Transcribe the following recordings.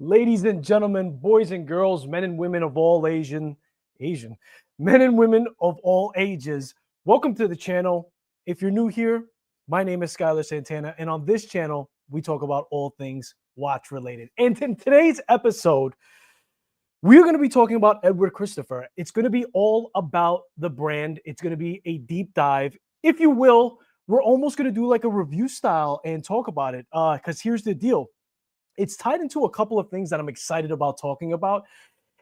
Ladies and gentlemen, boys and girls, men and women of all men and women of all ages, welcome to the channel. If you're new here, my name is Skylar Santana, and on this channel, we talk about all things watch related. And in today's episode, we're going to be talking about Edward Christopher. It's going to be all about the brand. It's going to be a deep dive, if you will. We're almost going to do like a review style and talk about it. Because here's the deal. It's tied into a couple of things that I'm excited about talking about.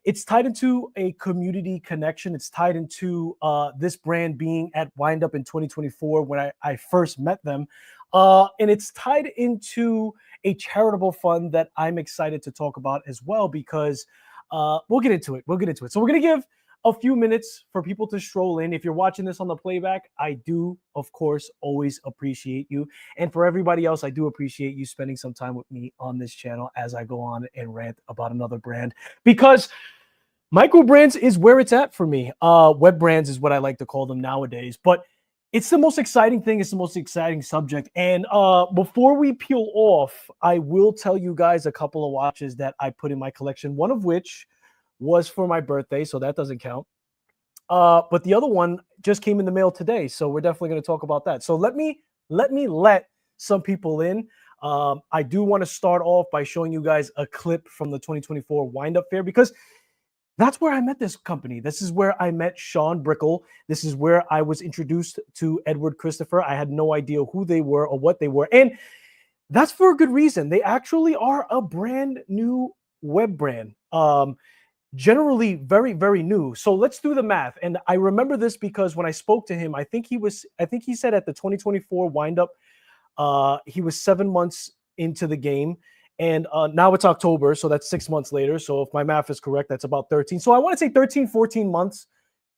It's tied into a community connection. It's tied into this brand being at Wind Up in 2024 when I first met them. And it's tied into a charitable fund that I'm excited to talk about as well, because we'll get into it. So we're going to give a few minutes for people to stroll in. If you're watching this on the playback, I do, of course, always appreciate you. And for everybody else, I do appreciate you spending some time with me on this channel as I go on and rant about another brand, because micro brands is where it's at for me. Web brands is what I like to call them nowadays, but it's the most exciting thing. It's the most exciting subject. And before we peel off, I will tell you guys a couple of watches that I put in my collection, one of which was for my birthday, so that doesn't count. But the other one just came in the mail today, so we're definitely going to talk about that. So let me let some people in. I do want to start off by showing you guys a clip from the 2024 Wind Up Fair, because that's where I met this company. This is where I met Sean Brickle. This is where I was introduced to Edward Christopher. I had no idea who they were or what they were, and that's for a good reason. They actually are a brand new web brand. Generally very, very new. So let's do the math. And I remember this because when I spoke to him, I think he said at the 2024 Wind Up, he was 7 months into the game. And now it's October, so that's 6 months later. So if my math is correct, that's about 13. So I want to say 13, 14 months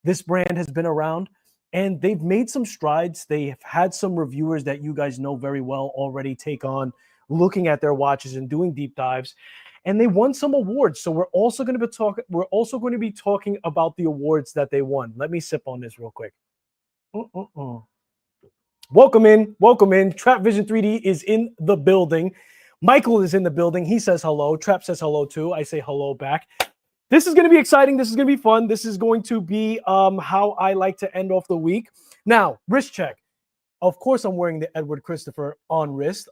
this brand has been around, and they've made some strides. They've had some reviewers that you guys know very well already take on looking at their watches and doing deep dives. And they won some awards. So we're also going to be talking about the awards that they won. Let me sip on this real quick. Welcome in. Trap Vision 3D is in the building. Michael is in the building. He says hello. Trap says hello too. I say hello back. This is going to be exciting. This is going to be fun. This is going to be how I like to end off the week. Now, wrist check. Of course, I'm wearing the Edward Christopher on wrist.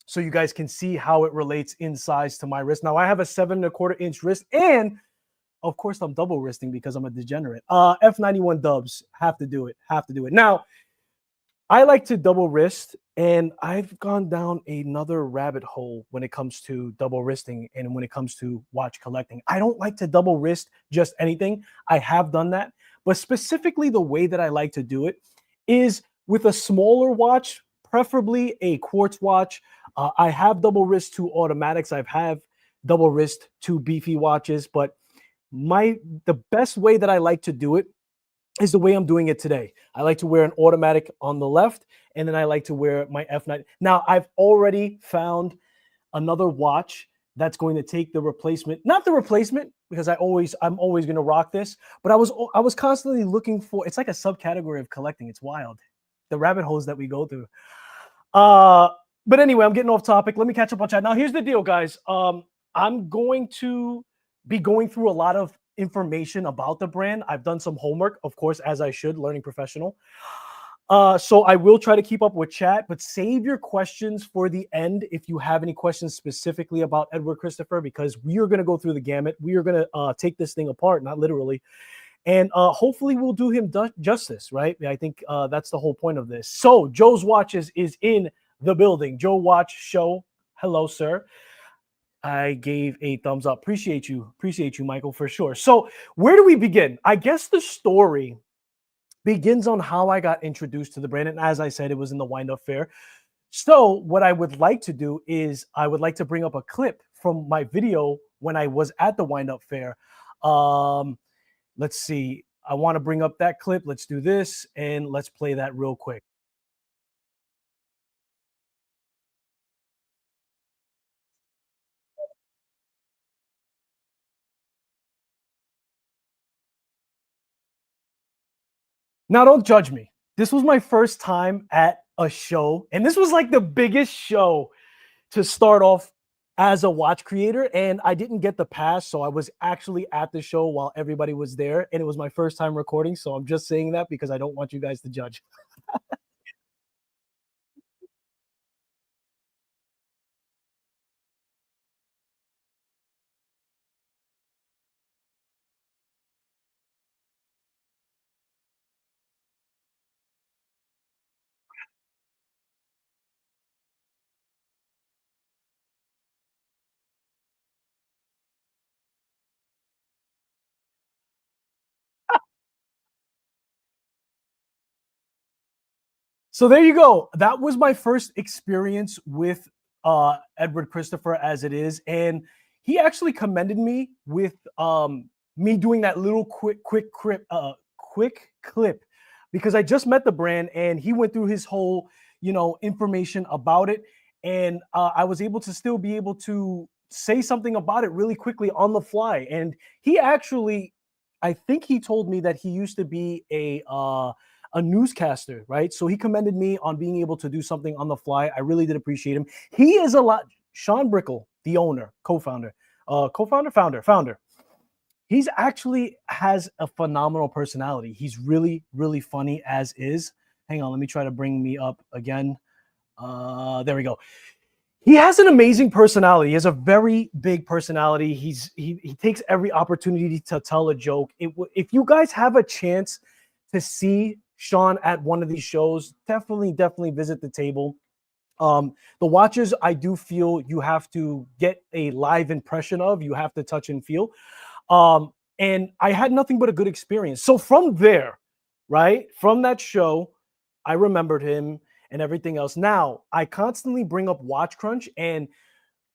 So you guys can see how it relates in size to my wrist. Now I have a 7.25-inch wrist, and of course I'm double wristing because I'm a degenerate. F91 dubs, have to do it. Now, I like to double wrist, and I've gone down another rabbit hole when it comes to double wristing and when it comes to watch collecting. I don't like to double wrist just anything. I have done that, but specifically the way that I like to do it is with a smaller watch, preferably a quartz watch. I have double wrist 2 automatics. I've have double wrist 2 beefy watches, but the best way that I like to do it is the way I'm doing it today. I like to wear an automatic on the left, and then I like to wear my F9. Now, I've already found another watch that's going to take the replacement, not the replacement, because I'm always going to rock this, but I was constantly looking for, it's like a subcategory of collecting. It's wild, the rabbit holes that we go through. But anyway, I'm getting off topic. Let me catch up on chat. Now, here's the deal, guys. I'm going to be going through a lot of information about the brand. I've done some homework, of course, as I should, learning professional. So I will try to keep up with chat, but save your questions for the end if you have any questions specifically about Edward Christopher, because we are going to go through the gamut. We are going to take this thing apart, not literally. And hopefully we'll do him justice, right? I think that's the whole point of this. So Joe's Watches is in the building. Joe Watch Show. Hello, sir. I gave a thumbs up. Appreciate you, Michael, for sure. So where do we begin? I guess the story begins on how I got introduced to the brand. And as I said, it was in the Wind Up Fair. So what I would like to do is I would like to bring up a clip from my video when I was at the Wind Up Fair. Let's see. I want to bring up that clip. Let's do this, and let's play that real quick. Now, don't judge me. This was my first time at a show, and this was like the biggest show to start off as a watch creator, and I didn't get the pass, so I was actually at the show while everybody was there, and it was my first time recording, so I'm just saying that because I don't want you guys to judge. So there you go. That was my first experience with Edward Christopher as it is, and he actually commended me with me doing that little quick clip because I just met the brand and he went through his whole information about it, and I was able to still be able to say something about it really quickly on the fly. And he actually, I think he told me that he used to be a newscaster, right? So he commended me on being able to do something on the fly. I really did appreciate him. He is a lot. Sean Brickle, the owner, co-founder, founder. He's actually has a phenomenal personality. He's really, really funny as is. Hang on, let me try to bring me up again. There we go. He has an amazing personality. He has a very big personality. He takes every opportunity to tell a joke. If you guys have a chance to see Sean at one of these shows, definitely visit the table. The watches, I do feel you have to get a live impression of. You have to touch and feel. And I had nothing but a good experience. So from there, right, from that show, I remembered him and everything else. Now, I constantly bring up Watch Crunch, and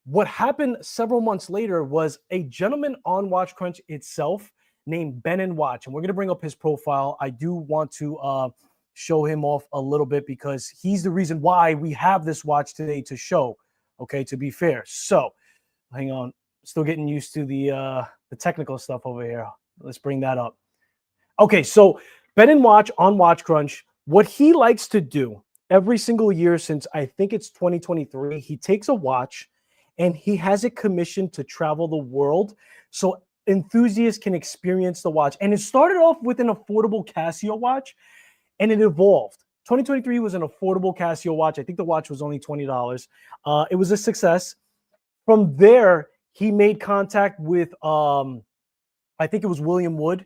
what happened several months later was a gentleman on Watch Crunch itself named Ben and Watch, and we're going to bring up his profile. I do want to show him off a little bit because he's the reason why we have this watch today to show. Okay, to be fair. So, hang on, still getting used to the technical stuff over here. Let's bring that up. Okay, so Ben and Watch on Watch Crunch, what he likes to do every single year since I think it's 2023, he takes a watch and he has it commissioned to travel the world so enthusiasts can experience the watch. And it started off with an affordable Casio watch and it evolved. 2023 was an affordable Casio watch. I think the watch was only $20. It was a success. From there, he made contact with I think it was William Wood.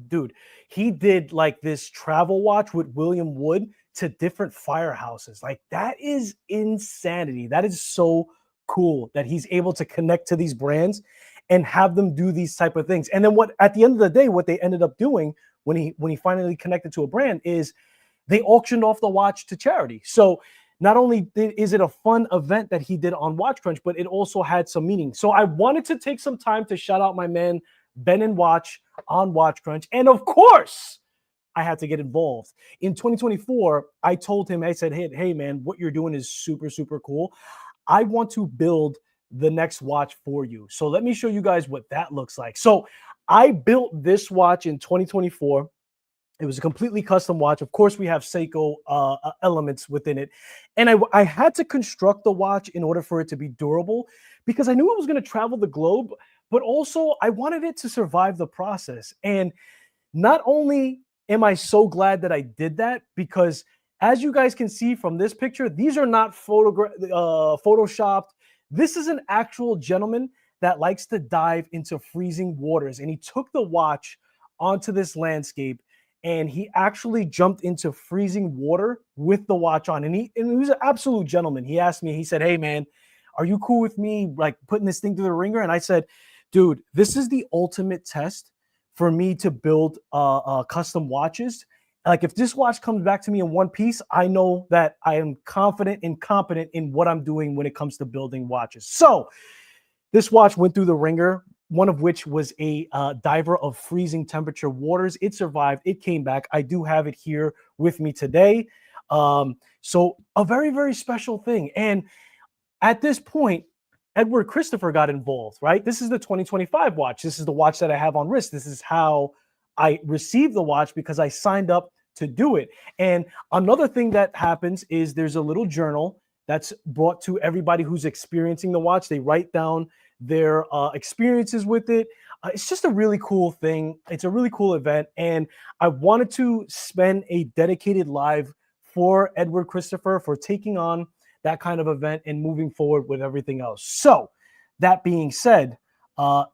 Dude, he did like this travel watch with William Wood to different firehouses. Like that is insanity. That is so cool that he's able to connect to these brands and have them do these type of things. And then what at the end of the day, what they ended up doing when he finally connected to a brand is they auctioned off the watch to charity. So not only is it a fun event that he did on Watch Crunch, but it also had some meaning. So I wanted to take some time to shout out my man Ben and Watch on Watch Crunch. And of course, I had to get involved. In 2024, I told him, I said, hey man, what you're doing is super, super cool. I want to build the next watch for you. So let me show you guys what that looks like. So I built this watch in 2024. It was a completely custom watch. Of course, we have Seiko elements within it. And I had to construct the watch in order for it to be durable because I knew it was going to travel the globe, but also I wanted it to survive the process. And not only am I so glad that I did that, because as you guys can see from this picture, these are not photoshopped. This is an actual gentleman that likes to dive into freezing waters. And he took the watch onto this landscape and he actually jumped into freezing water with the watch on. And he was an absolute gentleman. He asked me, he said, hey man, are you cool with me like putting this thing through the ringer? And I said, dude, this is the ultimate test for me to build custom watches. Like if this watch comes back to me in one piece, I know that I am confident and competent in what I'm doing when it comes to building watches. So this watch went through the ringer, one of which was a diver of freezing temperature waters. It survived. It came back. I do have it here with me today. So a very, very special thing. And at this point, Edward Christopher got involved, right? This is the 2025 watch. This is the watch that I have on wrist. This is how I received the watch because I signed up to do it. And another thing that happens is there's a little journal that's brought to everybody who's experiencing the watch. They write down their experiences with it. It's just a really cool thing. It's a really cool event. And I wanted to spend a dedicated live for Edward Christopher for taking on that kind of event and moving forward with everything else. So, that being said,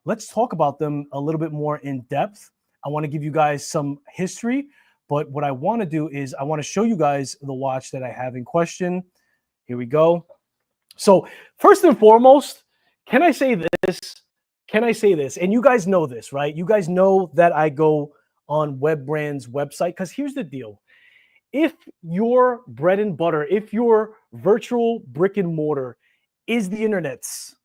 let's talk about them a little bit more in depth. I want to give you guys some history, but what I want to do is I want to show you guys the watch that I have in question. Here we go. So, first and foremost, can I say this? Can I say this? And you guys know this, right? You guys know that I go on Web Brand's website because here's the deal. If your bread and butter, if your virtual brick and mortar is the internet's,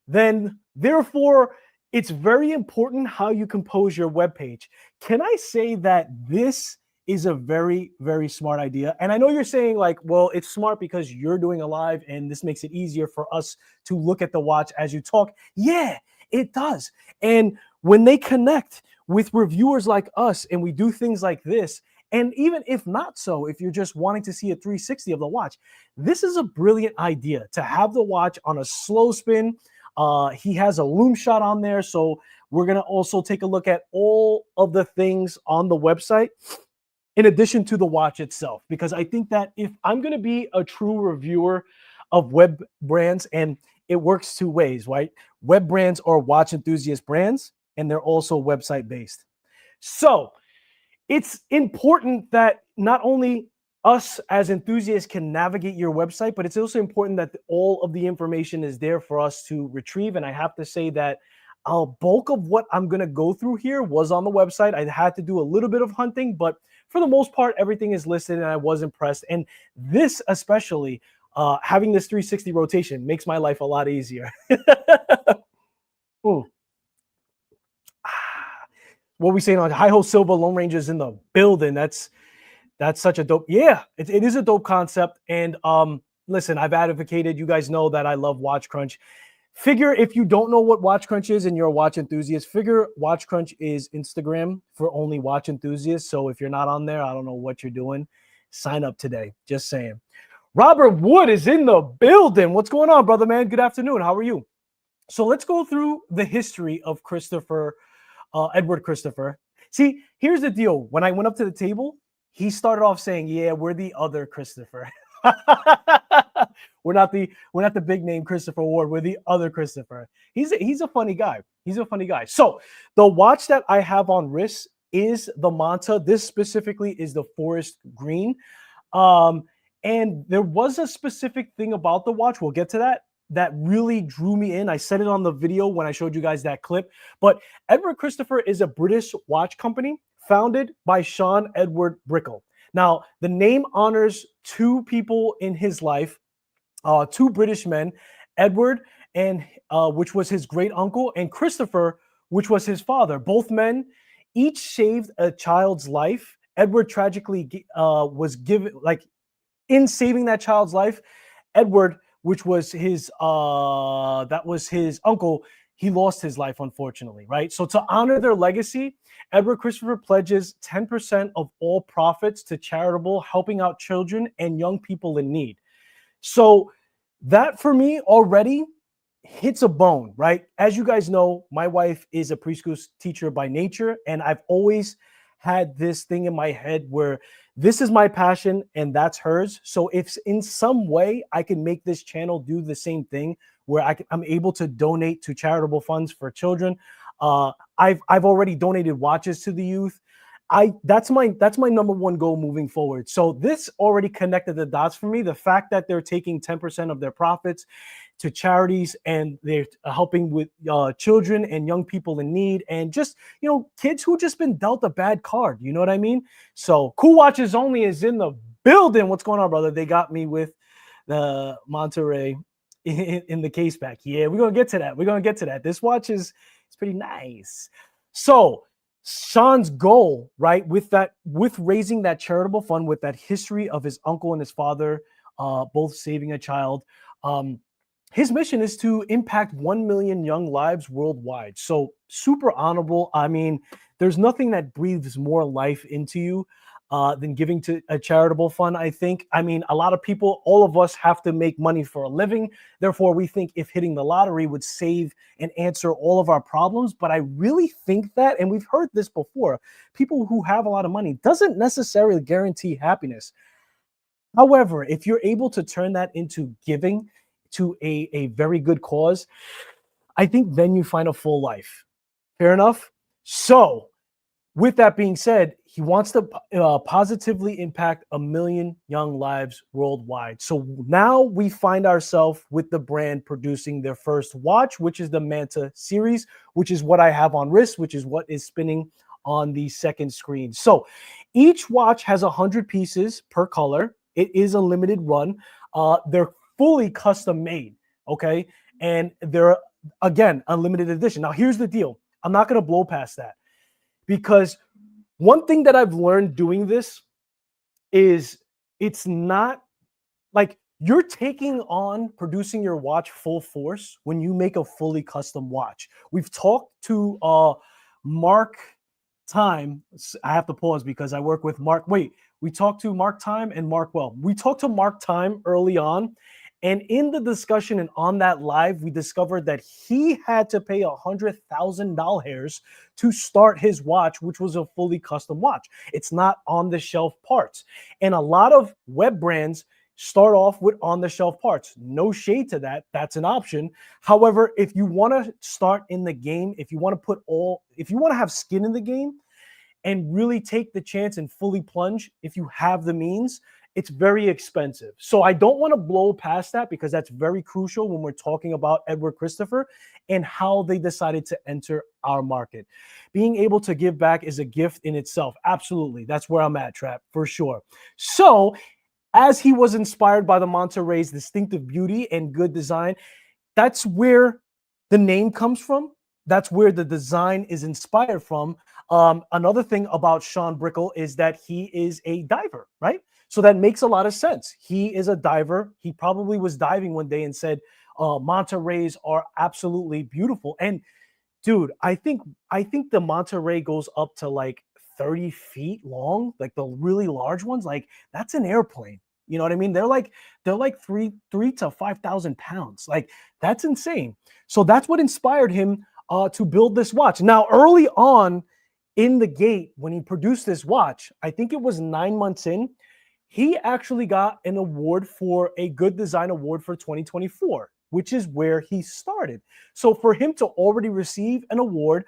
then therefore it's very important how you compose your web page. Can I say that this is a very, very smart idea? And I know you're saying like, well, it's smart because you're doing a live and this makes it easier for us to look at the watch as you talk. Yeah, it does. And when they connect with reviewers like us and we do things like this, and even if not so, if you're just wanting to see a 360 of the watch, this is a brilliant idea to have the watch on a slow spin. He has a loom shot on there. So we're going to also take a look at all of the things on the website in addition to the watch itself, because I think that if I'm going to be a true reviewer of web brands, and it works two ways, right? Web brands are watch enthusiast brands, and they're also website based. So it's important that not only us as enthusiasts can navigate your website, but it's also important that all of the information is there for us to retrieve. And I have to say that a bulk of what I'm going to go through here was on the website. I had to do a little bit of hunting, but for the most part, everything is listed and I was impressed. And this especially, having this 360 rotation makes my life a lot easier. Ooh. What we saying on Hi-Ho Silva Lone Rangers in the building. That's such a dope. Yeah, it is a dope concept. And listen, I've advocated. You guys know that I love Watch Crunch. Figure if you don't know what Watch Crunch is and you're a watch enthusiast, figure Watch Crunch is Instagram for only watch enthusiasts. So if you're not on there, I don't know what you're doing. Sign up today. Just saying. Robert Wood is in the building. What's going on, brother, man? Good afternoon. How are you? So let's go through the history of Christopher. Edward Christopher. See, here's the deal. When I went up to the table, he started off saying, "Yeah, we're the other Christopher. we're not the big name Christopher Ward. We're the other Christopher." He's a funny guy. He's a funny guy. So the watch that I have on wrist is the Manta. This specifically is the forest green. And there was a specific thing about the watch. We'll get to that really drew me in. I said it on the video when I showed you guys that clip, but Edward Christopher is a British watch company founded by Sean Edward Brickell. Now, the name honors two people in his life, two British men, Edward, and which was his great uncle, and Christopher, which was his father. Both men each saved a child's life. Edward tragically was given, like, in saving that child's life, Edward, which was his uncle, he lost his life, unfortunately, right? So to honor their legacy, Edward Christopher pledges 10% of all profits to charitable, helping out children and young people in need. So that for me already hits a bone, right? As you guys know, my wife is a preschool teacher by nature, and I've always had this thing in my head where this is my passion and that's hers. So if in some way I can make this channel do the same thing where I'm able to donate to charitable funds for children. I've already donated watches to the youth. That's my number one goal moving forward. So this already connected the dots for me. The fact that they're taking 10% of their profits to charities and they're helping with children and young people in need, and just, kids who just been dealt a bad card. You know what I mean? So Cool Watches Only is in the building. What's going on, brother? They got me with the Monterey in the case back. Yeah, we're going to get to that. We're going to get to that. This watch is pretty nice. So Sean's goal, right, with raising that charitable fund, with that history of his uncle and his father both saving a child, his mission is to impact 1 million young lives worldwide. So super honorable. I mean, there's nothing that breathes more life into you than giving to a charitable fund, I think. I mean, a lot of people, all of us have to make money for a living. Therefore, we think if hitting the lottery would save and answer all of our problems. But I really think that, and we've heard this before, people who have a lot of money doesn't necessarily guarantee happiness. However, if you're able to turn that into giving to a very good cause, I think then you find a full life. Fair enough? So, with that being said, he wants to positively impact 1 million young lives worldwide. So now we find ourselves with the brand producing their first watch, which is the Manta series, which is what I have on wrist, which is what is spinning on the second screen. So each watch has 100 pieces per color. It is a limited run. They're fully custom made, okay? And they're, again, a limited edition. Now, here's the deal. I'm not going to blow past that. Because one thing that I've learned doing this is it's not like you're taking on producing your watch full force when you make a fully custom watch. We've talked to Mark Time. I have to pause because I work with Mark. Wait, we talked to Mark Time and Mark Well. We talked to Mark Time early on. And in the discussion and on that live, we discovered that he had to pay $100,000 to start his watch, which was a fully custom watch. It's not on-the-shelf parts. And a lot of web brands start off with on-the-shelf parts. No shade to that. That's an option. However, if you want to start in the game, if you want to have skin in the game and really take the chance and fully plunge, if you have the means, it's very expensive. So I don't want to blow past that because that's very crucial when we're talking about Edward Christopher and how they decided to enter our market. Being able to give back is a gift in itself. Absolutely. That's where I'm at, Trap, for sure. So as he was inspired by the Manta Ray's distinctive beauty and good design, that's where the name comes from. That's where the design is inspired from. Another thing about Sean Brickell is that he is a diver, right? So that makes a lot of sense. He is a diver. He probably was diving one day and said, Manta Rays are absolutely beautiful. And dude, I think the Manta Ray goes up to like 30 feet long, like the really large ones. Like that's an airplane. You know what I mean? They're like three to 5,000 pounds. Like that's insane. So that's what inspired him to build this watch. Now, early on in the gate, when he produced this watch, I think it was 9 months in, he actually got an award for a Good Design Award for 2024, which is where he started. So for him to already receive an award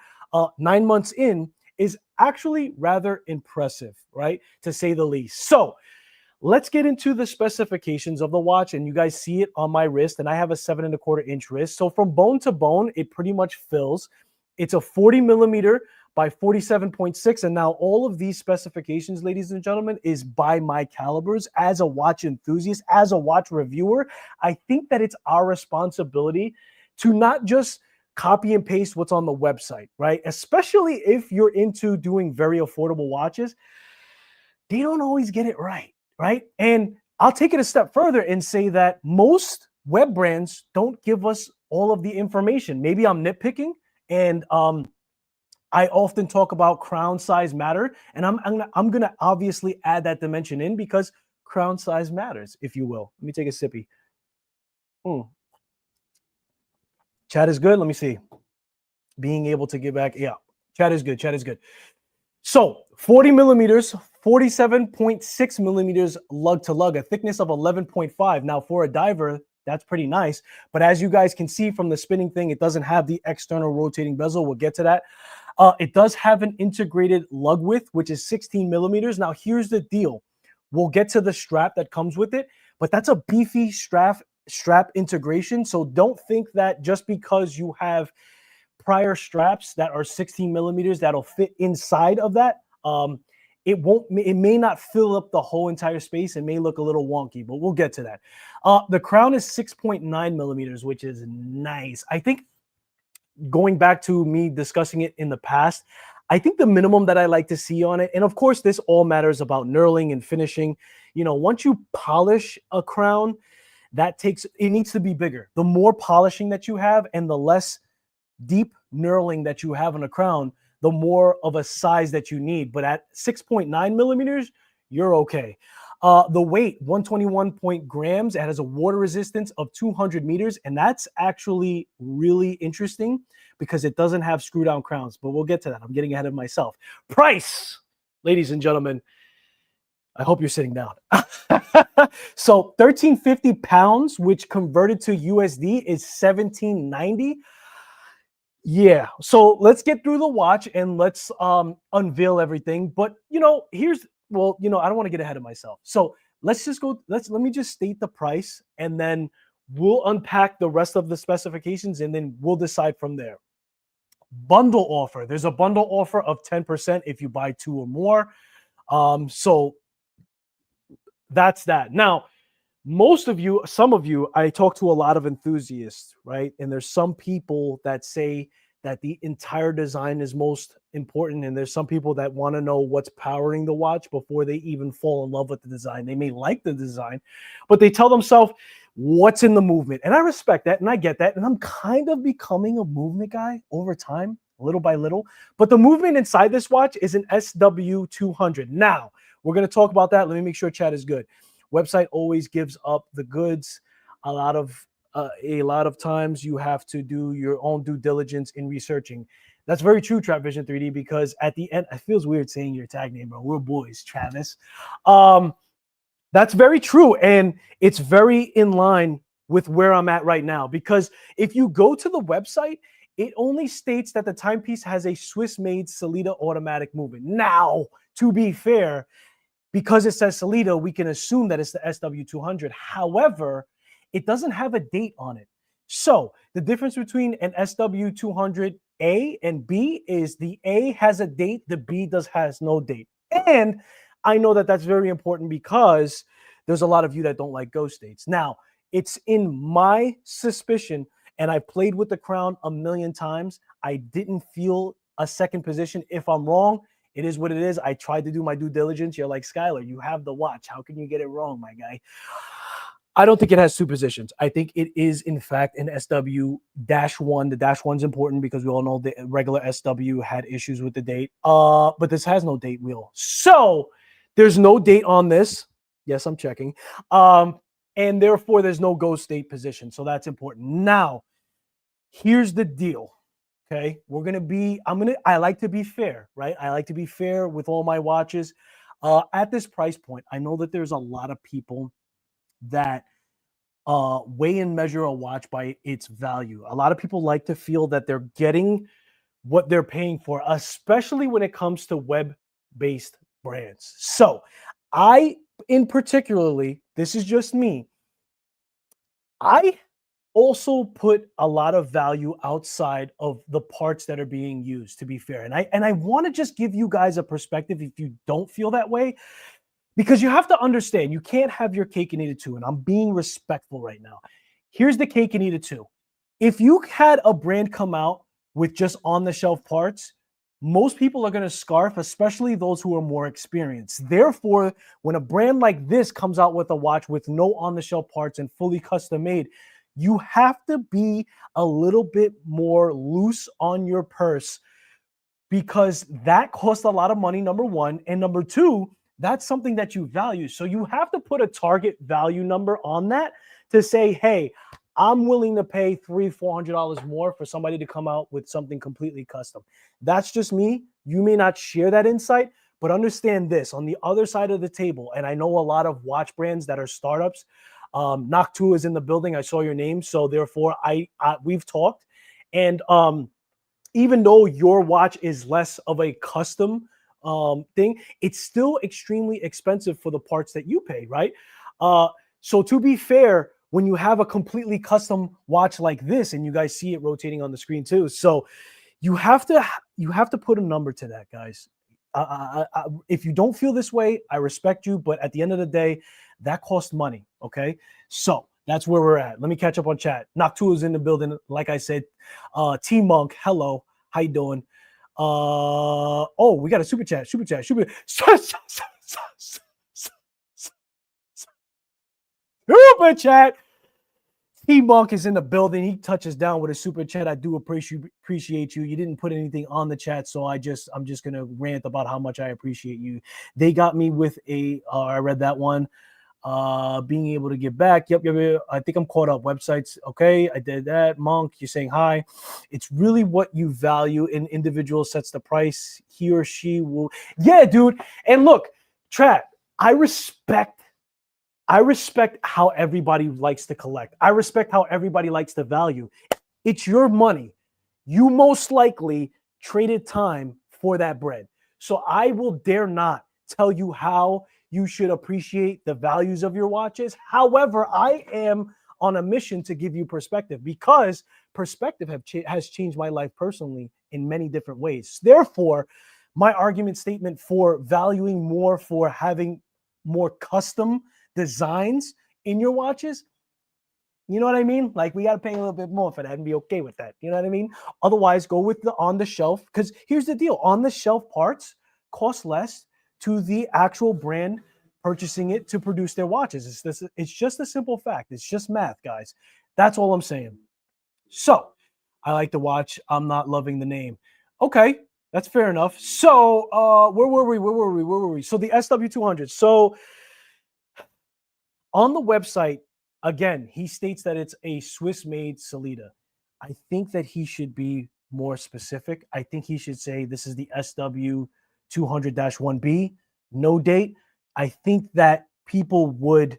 9 months in is actually rather impressive, right? To say the least. So let's get into the specifications of the watch, and you guys see it on my wrist, and I have a 7¼ inch wrist. So from bone to bone, it pretty much fills. It's a 40 millimeter by 47.6. And now all of these specifications, ladies and gentlemen, is by my calibers. As a watch enthusiast, as a watch reviewer, I think that it's our responsibility to not just copy and paste what's on the website, right? Especially if you're into doing very affordable watches, they don't always get it right, right? And I'll take it a step further and say that most web brands don't give us all of the information. Maybe I'm nitpicking, and I often talk about crown size matter, and I'm gonna obviously add that dimension in because crown size matters, if you will. Let me take a sippy. Chat is good. Let me see. Being able to get back. Yeah, chat is good. Chat is good. So 40 millimeters, 47.6 millimeters lug to lug, a thickness of 11.5. Now for a diver, that's pretty nice. But as you guys can see from the spinning thing, it doesn't have the external rotating bezel. We'll get to that. It does have an integrated lug width, which is 16 millimeters. Now, here's the deal. We'll get to the strap that comes with it, but that's a beefy strap integration. So don't think that just because you have prior straps that are 16 millimeters that'll fit inside of that, it may not fill up the whole entire space. It may look a little wonky, but we'll get to that. The crown is 6.9 millimeters, which is nice. I think going back to me discussing it in the past, I think the minimum that I like to see on it, and of course this all matters about knurling and finishing. You know, once you polish a crown, it needs to be bigger. The more polishing that you have and the less deep knurling that you have on a crown, the more of a size that you need. But at 6.9 millimeters, you're okay. The weight, 121 grams. It has a water resistance of 200 meters. And that's actually really interesting because it doesn't have screw down crowns, but we'll get to that. I'm getting ahead of myself. Price, ladies and gentlemen. I hope you're sitting down. So 1350 pounds, which converted to USD is 1790. Yeah. So let's get through the watch and let's unveil everything. But I don't want to get ahead of myself. So let's just go. Let me just state the price and then we'll unpack the rest of the specifications and then we'll decide from there. Bundle offer. There's a bundle offer of 10% if you buy 2 or more. So that's that. Now, some of you, I talk to a lot of enthusiasts, right? And there's some people that say that the entire design is most important. And there's some people that want to know what's powering the watch before they even fall in love with the design. They may like the design, but they tell themselves what's in the movement. And I respect that and I get that. And I'm kind of becoming a movement guy over time, little by little. But the movement inside this watch is an SW200. Now, we're going to talk about that. Let me make sure chat is good. Website always gives up the goods. A lot of times you have to do your own due diligence in researching. That's very true, Trap Vision 3D, because at the end, it feels weird saying your tag name, bro. We're boys, Travis. That's very true. And it's very in line with where I'm at right now, because if you go to the website, it only states that the timepiece has a Swiss-made Sellita automatic movement. Now, to be fair, because it says Sellita, we can assume that it's the SW200. However, it doesn't have a date on it. So the difference between an SW200A and B is the A has a date, the B has no date. And I know that that's very important because there's a lot of you that don't like ghost dates. Now, it's in my suspicion, and I've played with the crown a million times, I didn't feel a second position. If I'm wrong, it is what it is. I tried to do my due diligence. You're like, Skylar, you have the watch. How can you get it wrong, my guy? I don't think it has 2 positions. I think it is, in fact, an SW-1. The -1's important because we all know the regular SW had issues with the date. But this has no date wheel. So there's no date on this. Yes, I'm checking. And therefore, there's no ghost date position. So that's important. Now, here's the deal. Okay, I like to be fair, right? I like to be fair with all my watches. At this price point, I know that there's a lot of people that weigh and measure a watch by its value. A lot of people like to feel that they're getting what they're paying for, especially when it comes to web-based brands. So this is just me, I also put a lot of value outside of the parts that are being used, to be fair. And I want to just give you guys a perspective if you don't feel that way, because you have to understand, you can't have your cake and eat it too. And I'm being respectful right now. Here's the cake and eat it too. If you had a brand come out with just on-the-shelf parts, most people are going to scarf, especially those who are more experienced. Therefore, when a brand like this comes out with a watch with no on-the-shelf parts and fully custom made, you have to be a little bit more loose on your purse, because that costs a lot of money, number one. And number two, that's something that you value. So you have to put a target value number on that to say, hey, I'm willing to pay $300-400 more for somebody to come out with something completely custom. That's just me. You may not share that insight, but understand this on the other side of the table. And I know a lot of watch brands that are startups. Noctua is in the building. I saw your name. So therefore we've talked. And even though your watch is less of a custom thing, it's still extremely expensive for the parts that you pay, right? So to be fair, when you have a completely custom watch like this, and you guys see it rotating on the screen too, so you have to put a number to that, guys. If you don't feel this way, I respect you, but at the end of the day, that costs money. Okay, so that's where we're at. Let me catch up on chat. Noctua is in the building, like I said. T Monk, hello, how you doing? Oh, we got a super chat. Super chat. T-Monk is in the building. He touches down with a super chat. I do appreciate you. You didn't put anything on the chat, so I'm just gonna rant about how much I appreciate you. They got me with I read that one. Being able to give back. Yep. I think I'm caught up. Websites. Okay, I did that. Monk, you're saying hi. It's really what you value. An individual sets the price. He or she will. Yeah, dude. And look, Trap. I respect how everybody likes to collect. I respect how everybody likes to value. It's your money. You most likely traded time for that bread. So I will dare not tell you how you should appreciate the values of your watches. However, I am on a mission to give you perspective because perspective has changed my life personally in many different ways. Therefore, my argument statement for valuing more, for having more custom designs in your watches, you know what I mean? Like, we got to pay a little bit more for that and be okay with that. You know what I mean? Otherwise, go with the on the shelf, because here's the deal. On the shelf parts cost less to the actual brand purchasing it to produce their watches. It's just a simple fact. It's just math, guys. That's all I'm saying. So I like the watch. I'm not loving the name. Okay, that's fair enough. So where were we? So the SW200. So on the website, again, he states that it's a Swiss-made Sellita. I think that he should be more specific. I think he should say this is the SW200-1B, no date. I think that people would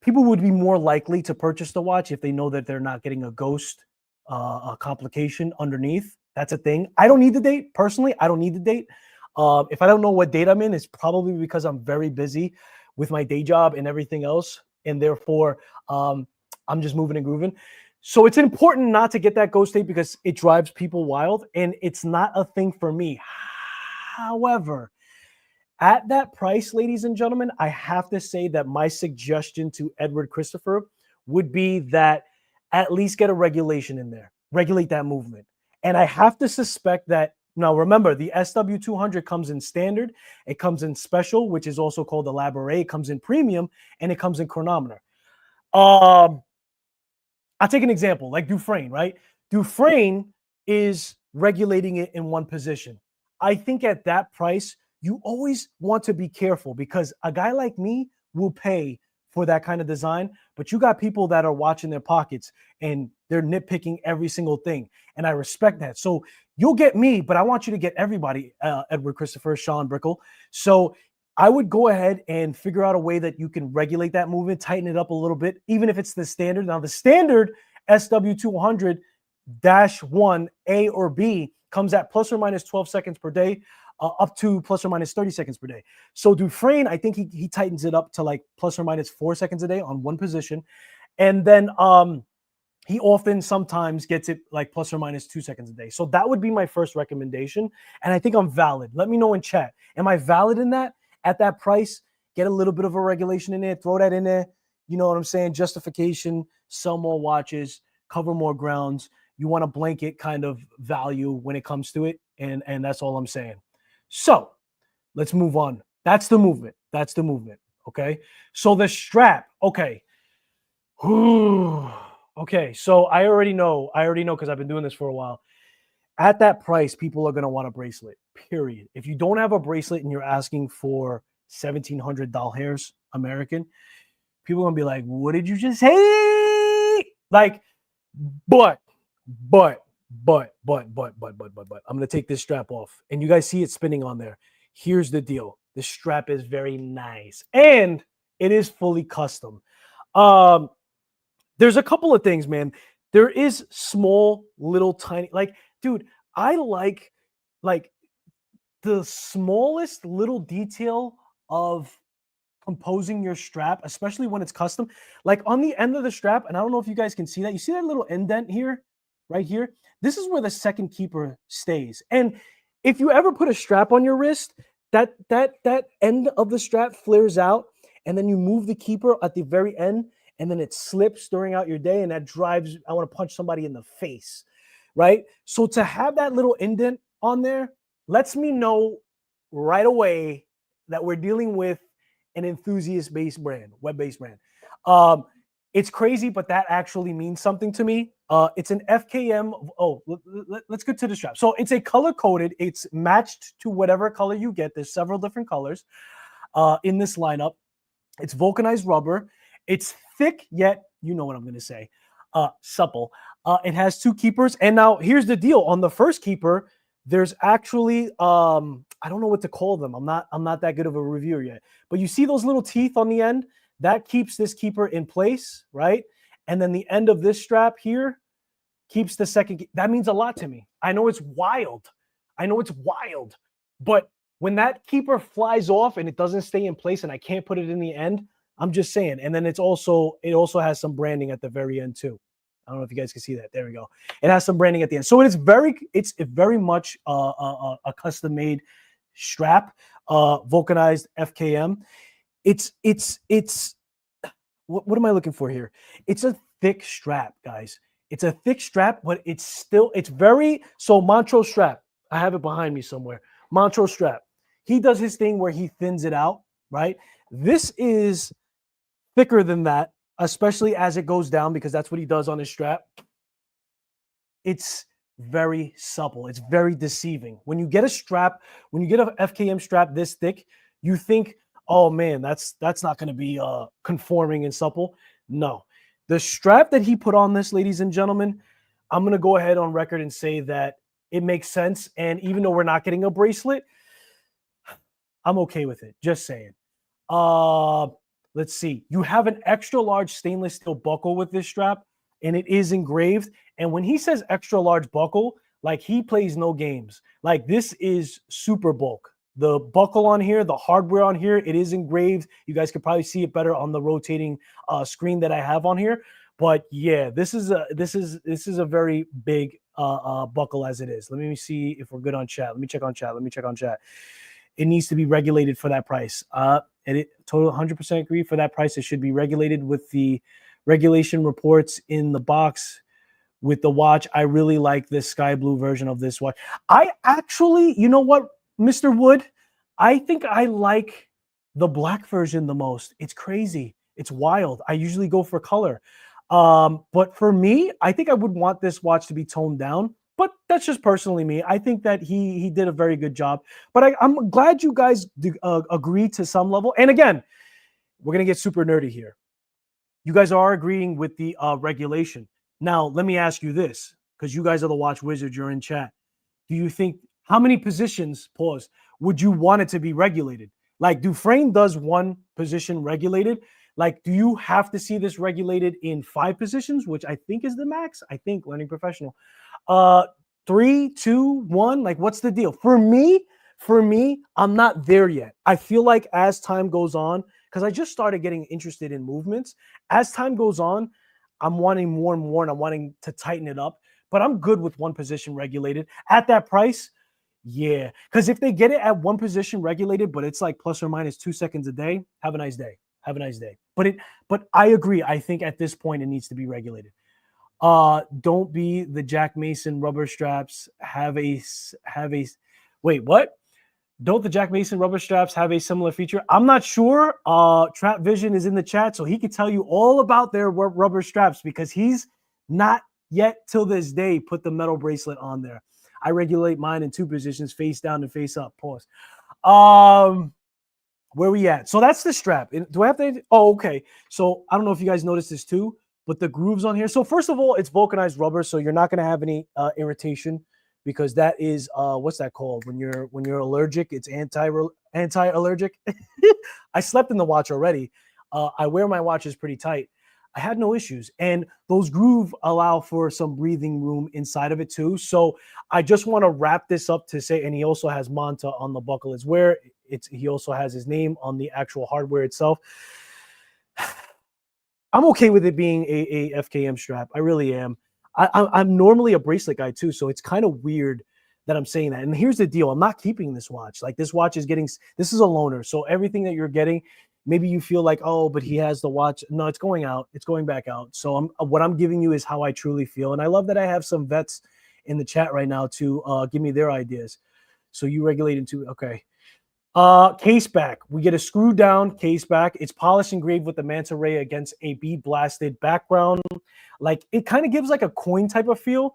be more likely to purchase the watch if they know that they're not getting a ghost a complication underneath. That's a thing. I don't need the date. Personally, I don't need the date. If I don't know what date I'm in, it's probably because I'm very busy with my day job and everything else. And therefore, I'm just moving and grooving. So it's important not to get that ghost date because it drives people wild. And it's not a thing for me. However, at that price, ladies and gentlemen, I have to say that my suggestion to Edward Christopher would be that at least get a regulation in there, regulate that movement. And I have to suspect that, now remember, the SW200 comes in standard, it comes in special, which is also called elaborate, it comes in premium, and it comes in chronometer. I'll take an example, like Dufresne, right? Dufresne is regulating it in one position. I think at that price, you always want to be careful because a guy like me will pay for that kind of design, but you got people that are watching their pockets and they're nitpicking every single thing. And I respect that. So you'll get me, but I want you to get everybody, Edward Christopher, Sean Brickle. So I would go ahead and figure out a way that you can regulate that movement, tighten it up a little bit, even if it's the standard. Now, the standard SW200-1 A or B comes at plus or minus 12 seconds per day, up to plus or minus 30 seconds per day. So Dufresne, I think he tightens it up to like plus or minus 4 seconds a day on one position. And then he often sometimes gets it like plus or minus 2 seconds a day. So that would be my first recommendation. And I think I'm valid. Let me know in chat. Am I valid in that? At that price, get a little bit of a regulation in there, throw that in there. You know what I'm saying? Justification, sell more watches, cover more grounds. You want a blanket kind of value when it comes to it. And that's all I'm saying. So let's move on. That's the movement. That's the movement. Okay. So the strap. Okay. Okay. So I already know because I've been doing this for a while. At that price, people are going to want a bracelet, period. If you don't have a bracelet and you're asking for $1,700 American, people are going to be like, what did you just say? Like, but, I'm going to take this strap off. And you guys see it spinning on there. Here's the deal. The strap is very nice. And it is fully custom. There's a couple of things, man. There is small, little, tiny, like, dude, I like the smallest little detail of composing your strap, especially when it's custom. Like on the end of the strap, and I don't know if you guys can see that. You see that little indent here, right here? This is where the second keeper stays. And if you ever put a strap on your wrist, that end of the strap flares out, and then you move the keeper at the very end, and then it slips during out your day, and that drives, I want to punch somebody in the face, right? So to have that little indent on there lets me know right away that we're dealing with an enthusiast-based brand, web-based brand. It's crazy, but that actually means something to me. It's an FKM. Oh, let's get to the strap. So it's a color coded. It's matched to whatever color you get. There's several different colors in this lineup. It's vulcanized rubber. It's thick, yet you know what I'm going to say, supple. It has 2 keepers. And now here's the deal. On the first keeper, there's actually I don't know what to call them. I'm not that good of a reviewer yet. But you see those little teeth on the end? That keeps this keeper in place, right? And then the end of this strap here keeps the second. That means a lot to me. I know it's wild. But when that keeper flies off and it doesn't stay in place and I can't put it in the end, I'm just saying. And then it also has some branding at the very end too. I don't know if you guys can see that. There we go. It has some branding at the end. So it's very much a custom made strap, vulcanized FKM. It's what am I looking for here? It's a thick strap, guys. It's a thick strap, but it's very, so Montrose strap. I have it behind me somewhere. Montrose strap. He does his thing where he thins it out, right? This is thicker than that, especially as it goes down, because that's what he does on his strap. It's very supple. It's very deceiving. When you get a strap, when you get a FKM strap this thick, you think, oh man, that's not going to be conforming and supple. No. The strap that he put on this, ladies and gentlemen, I'm going to go ahead on record and say that it makes sense. And even though we're not getting a bracelet, I'm okay with it. Just saying. Let's see. You have an extra large stainless steel buckle with this strap, and it is engraved. And when he says extra large buckle, like he plays no games. Like this is super bulk. The buckle on here, the hardware on here, it is engraved. You guys could probably see it better on the rotating screen that I have on here. But yeah, this is a very big buckle as it is. Let me see if we're good on chat. Let me check on chat. It needs to be regulated for that price. And it total 100% agree for that price. It should be regulated with the regulation reports in the box with the watch. I really like this sky blue version of this watch. I actually, you know what, Mr. Wood, I think I like the black version the most. It's crazy. It's wild. I usually go for color. But for me, I think I would want this watch to be toned down. But that's just personally me. I think that he did a very good job. But I'm glad you guys agree to some level. And again, we're going to get super nerdy here. You guys are agreeing with the regulation. Now, let me ask you this, because you guys are the watch wizards. You're in chat. Do you think, how many positions, pause, would you want it to be regulated? Like, Dufresne does 1 position regulated. Like, do you have to see this regulated in 5 positions, which I think is the max? I think, learning professional. 3, 2, 1, like what's the deal? For me, I'm not there yet. I feel like as time goes on, because I just started getting interested in movements. As time goes on, I'm wanting more and more, and I'm wanting to tighten it up. But I'm good with 1 position regulated at that price. Yeah, because if they get it at 1 position regulated, but it's like plus or minus 2 seconds a day, have a nice day. But I agree. I think at this point it needs to be regulated. Don't be the Jack Mason rubber straps wait, what? Don't the Jack Mason rubber straps have a similar feature? I'm not sure. Trap Vision is in the chat, so he could tell you all about their rubber straps, because he's not yet till this day put the metal bracelet on there. I regulate mine in 2 positions, face down and face up. Pause. Where we at? So that's the strap. Do I have to? Oh, okay. So I don't know if you guys noticed this too, but the grooves on here. So first of all, it's vulcanized rubber, so you're not going to have any irritation, because that is what's that called when you're allergic? It's anti-allergic. I slept in the watch already. I wear my watches pretty tight. I had no issues, and those grooves allow for some breathing room inside of it too. So I just want to wrap this up to say, and he also has Manta on the buckle as where he also has his name on the actual hardware itself. I'm okay with it being a FKM strap. I really am. I'm normally a bracelet guy too, so it's kind of weird that I'm saying that. And here's the deal. I'm not keeping this watch. Like, this watch is this is a loaner. So everything that you're getting, maybe you feel like, oh, but he has the watch. No, it's going out. It's going back out. So what I'm giving you is how I truly feel. And I love that I have some vets in the chat right now to give me their ideas. So you regulate into, okay. Case back. We get a screwed down case back. It's polished engraved with the Manta Ray against a bead blasted background. Like it kind of gives like a coin type of feel.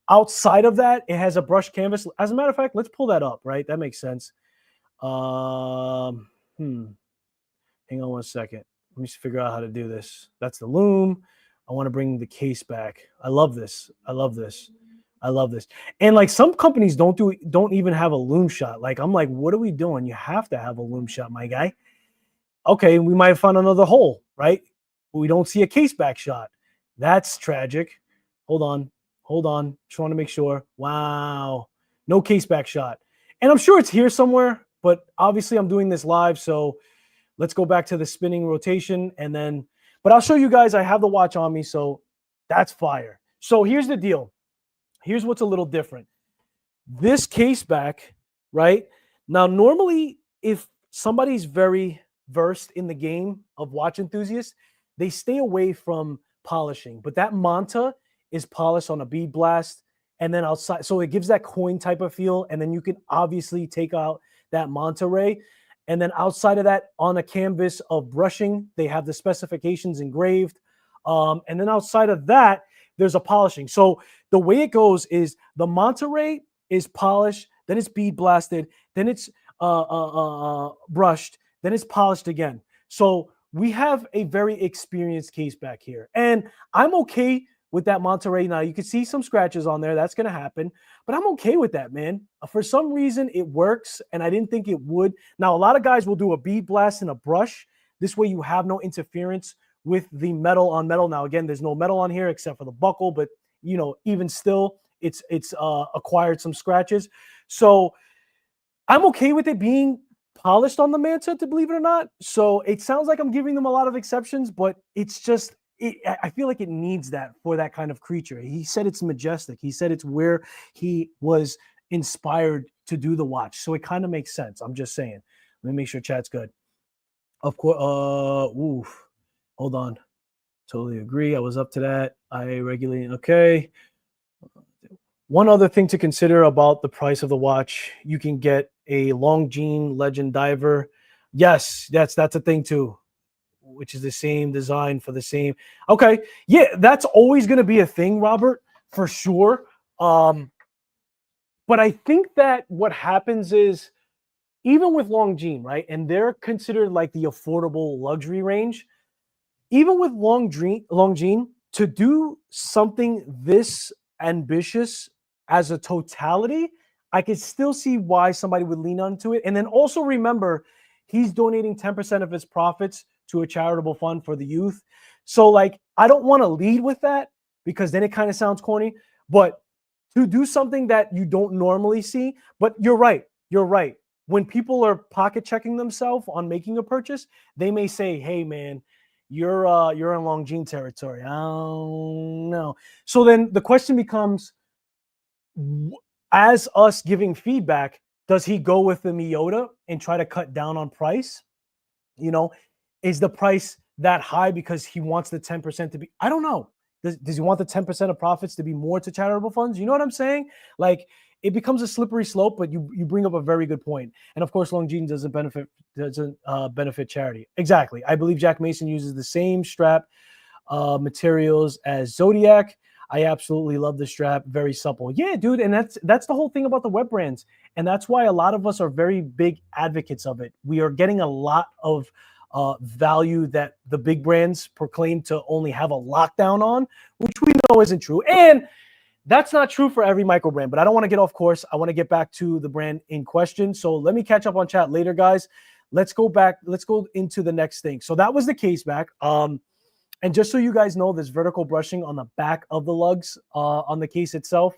Outside of that, it has a brushed canvas. As a matter of fact, let's pull that up, right? That makes sense. Hang on one second. Let me figure out how to do this. That's the loom. I want to bring the case back. I love this. I love this. I love this. And like some companies don't even have a loom shot. Like I'm like, what are we doing? You have to have a loom shot, my guy. Okay, we might find another hole, right? We don't see a case back shot. That's tragic. Hold on. Hold on. Just want to make sure. Wow. No case back shot. And I'm sure it's here somewhere, but obviously I'm doing this live, so let's go back to the spinning rotation and then, but I'll show you guys, I have the watch on me, so that's fire. So here's the deal. Here's what's a little different. This case back, right? Now, normally, if somebody's very versed in the game of watch enthusiasts, they stay away from polishing, but that Manta is polished on a bead blast and then outside. So it gives that coin type of feel. And then you can obviously take out that Manta Ray. And then outside of that, on a canvas of brushing, they have the specifications engraved. And then outside of that, there's a polishing. So the way it goes is the Manta Ray is polished, then it's bead blasted, then it's brushed, then it's polished again. So we have a very experienced case back here. And I'm okay with that Manta Ray. Now, you can see some scratches on there. That's going to happen. But I'm okay with that, man. For some reason, it works, and I didn't think it would. Now, a lot of guys will do a bead blast and a brush. This way you have no interference with the metal on metal. Now, again, there's no metal on here except for the buckle, but, you know, even still, it's acquired some scratches. So I'm okay with it being polished on the Manta, to believe it or not. So it sounds like I'm giving them a lot of exceptions, but it's just, I feel like it needs that for that kind of creature. He said it's majestic. He said it's where he was inspired to do the watch. So it kind of makes sense. I'm just saying. Let me make sure chat's good. Of course. Hold on. Totally agree. I was up to that. I regularly. Okay. One other thing to consider about the price of the watch, you can get a Longines Legend Diver. Yes, that's a thing too, which is the same design for the same. Okay. Yeah, that's always going to be a thing, Robert, for sure. But I think that what happens is, even with Longines, right, and they're considered like the affordable luxury range, even with Longines, to do something this ambitious as a totality, I could still see why somebody would lean onto it. And then also remember, he's donating 10% of his profits to a charitable fund for the youth. So like, I don't want to lead with that because then it kind of sounds corny, but to do something that you don't normally see. But you're right. You're right. When people are pocket checking themselves on making a purchase, they may say, hey man, you're in Longines territory. I don't know. So then the question becomes, as us giving feedback, does he go with the Miyota and try to cut down on price? You know, is the price that high because he wants the 10% to be? I don't know. Does he want the 10% of profits to be more to charitable funds? You know what I'm saying? Like, it becomes a slippery slope, but you bring up a very good point. And of course, Longines doesn't benefit charity. Exactly. I believe Jack Mason uses the same strap materials as Zodiac. I absolutely love the strap. Very supple. Yeah, dude. And that's the whole thing about the web brands. And that's why a lot of us are very big advocates of it. We are getting a lot of value that the big brands proclaim to only have a lockdown on, which we know isn't true. And that's not true for every micro brand, but I don't want to get off course. I want to get back to the brand in question. So let me catch up on chat later, guys. Let's go back. Let's go into the next thing. So that was the case back. And just so you guys know, there's vertical brushing on the back of the lugs on the case itself,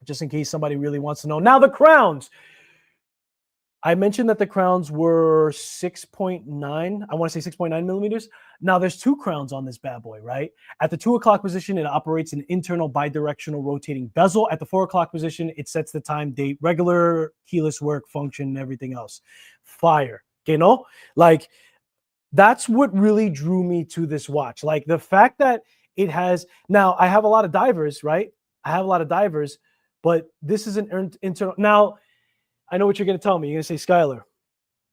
just in case somebody really wants to know. Now the crowns. I mentioned that the crowns were 6.9. I want to say 6.9 millimeters. Now there's two crowns on this bad boy, right? At the 2 o'clock position, it operates an internal bidirectional rotating bezel. At the 4 o'clock position, it sets the time, date, regular keyless work, function, and everything else. Fire. Okay, no? Like, that's what really drew me to this watch. Like the fact that it has, now I have a lot of divers, right? I have a lot of divers, but this is an internal. Now, I know what you're going to tell me. You're going to say, Skylar,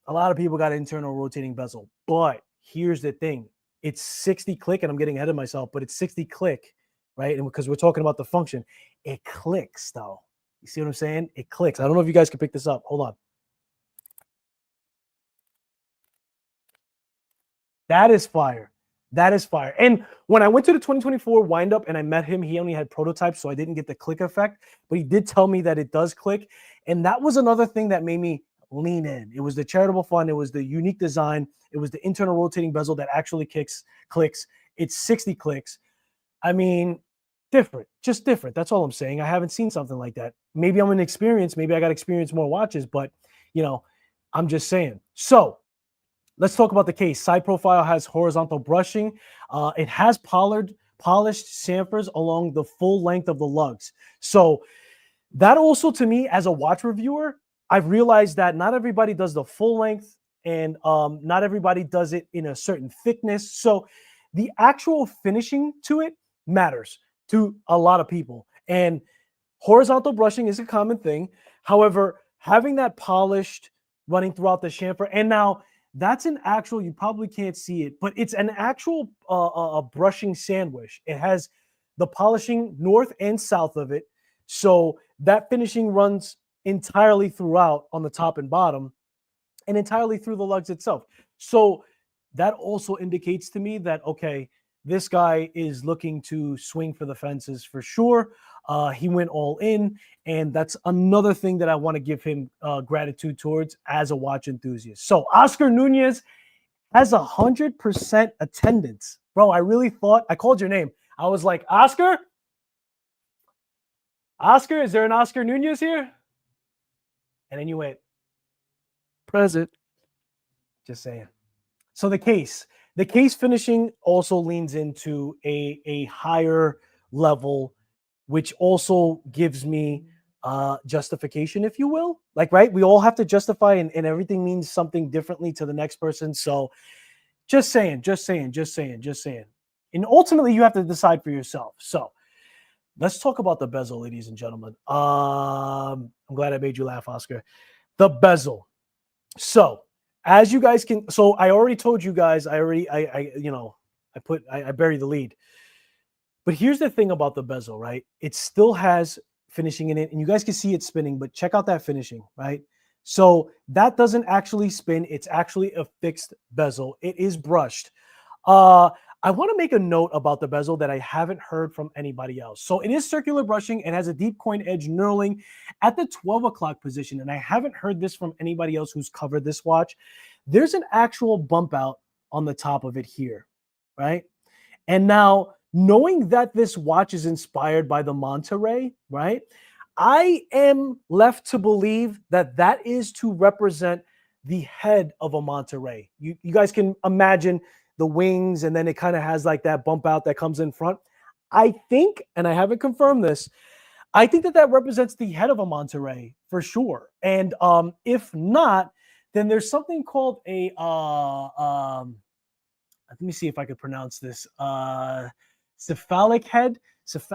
a lot of people got internal rotating bezel, but here's the thing. It's 60 click, and I'm getting ahead of myself, but it's 60 click, right? And because we're talking about the function, it clicks though. You see what I'm saying? It clicks. I don't know if you guys can pick this up. Hold on. That is fire. That is fire. And when I went to the 2024 windup and I met him, he only had prototypes, so I didn't get the click effect, but he did tell me that it does click. And that was another thing that made me lean in. It was the charitable fund. It was the unique design. It was the internal rotating bezel that actually clicks. It's 60 clicks. I mean, different, just different. That's all I'm saying. I haven't seen something like that. Maybe I'm inexperienced. Maybe I got to experience more watches, but, I'm just saying. So, let's talk about the case. Side profile has horizontal brushing. It has polished chamfers along the full length of the lugs. So that also, to me, as a watch reviewer, I've realized that not everybody does the full length, and not everybody does it in a certain thickness. So the actual finishing to it matters to a lot of people. And horizontal brushing is a common thing. However, having that polished running throughout the chamfer, and now that's an actual, you probably can't see it, but it's an actual brushing sandwich. It has the polishing north and south of it. So that finishing runs entirely throughout on the top and bottom and entirely through the lugs itself. So that also indicates to me that, okay, this guy is looking to swing for the fences for sure. He went all in, and that's another thing that I want to give him gratitude towards as a watch enthusiast. So Oscar Nunez has 100% attendance. Bro, I really thought, I called your name. I was like, Oscar? Oscar, is there an Oscar Nunez here? And then you went, present. Just saying. So the case finishing also leans into a higher level, which also gives me justification, if you will. Like, right? We all have to justify, and everything means something differently to the next person. So just saying. And ultimately, you have to decide for yourself. So let's talk about the bezel, ladies and gentlemen. I'm glad I made you laugh, Oscar. The bezel. So as you guys can, so I already told you guys, I buried the lead. But here's the thing about the bezel, right? It still has finishing in it, and you guys can see it spinning, but check out that finishing, right? So that doesn't actually spin. It's actually a fixed bezel. It is brushed. I want to make a note about the bezel that I haven't heard from anybody else. So it is circular brushing and has a deep coin edge knurling at the 12 o'clock position. And I haven't heard this from anybody else who's covered this watch. There's an actual bump out on the top of it here, right? And now, knowing that this watch is inspired by the Manta ray, right? I am left to believe that that is to represent the head of a Manta ray. You guys can imagine the wings, and then it kind of has like that bump out that comes in front. I think, and I haven't confirmed this, I think that represents the head of a Manta ray for sure. And if not, then there's something called a let me see if I could pronounce this. Cephalic head.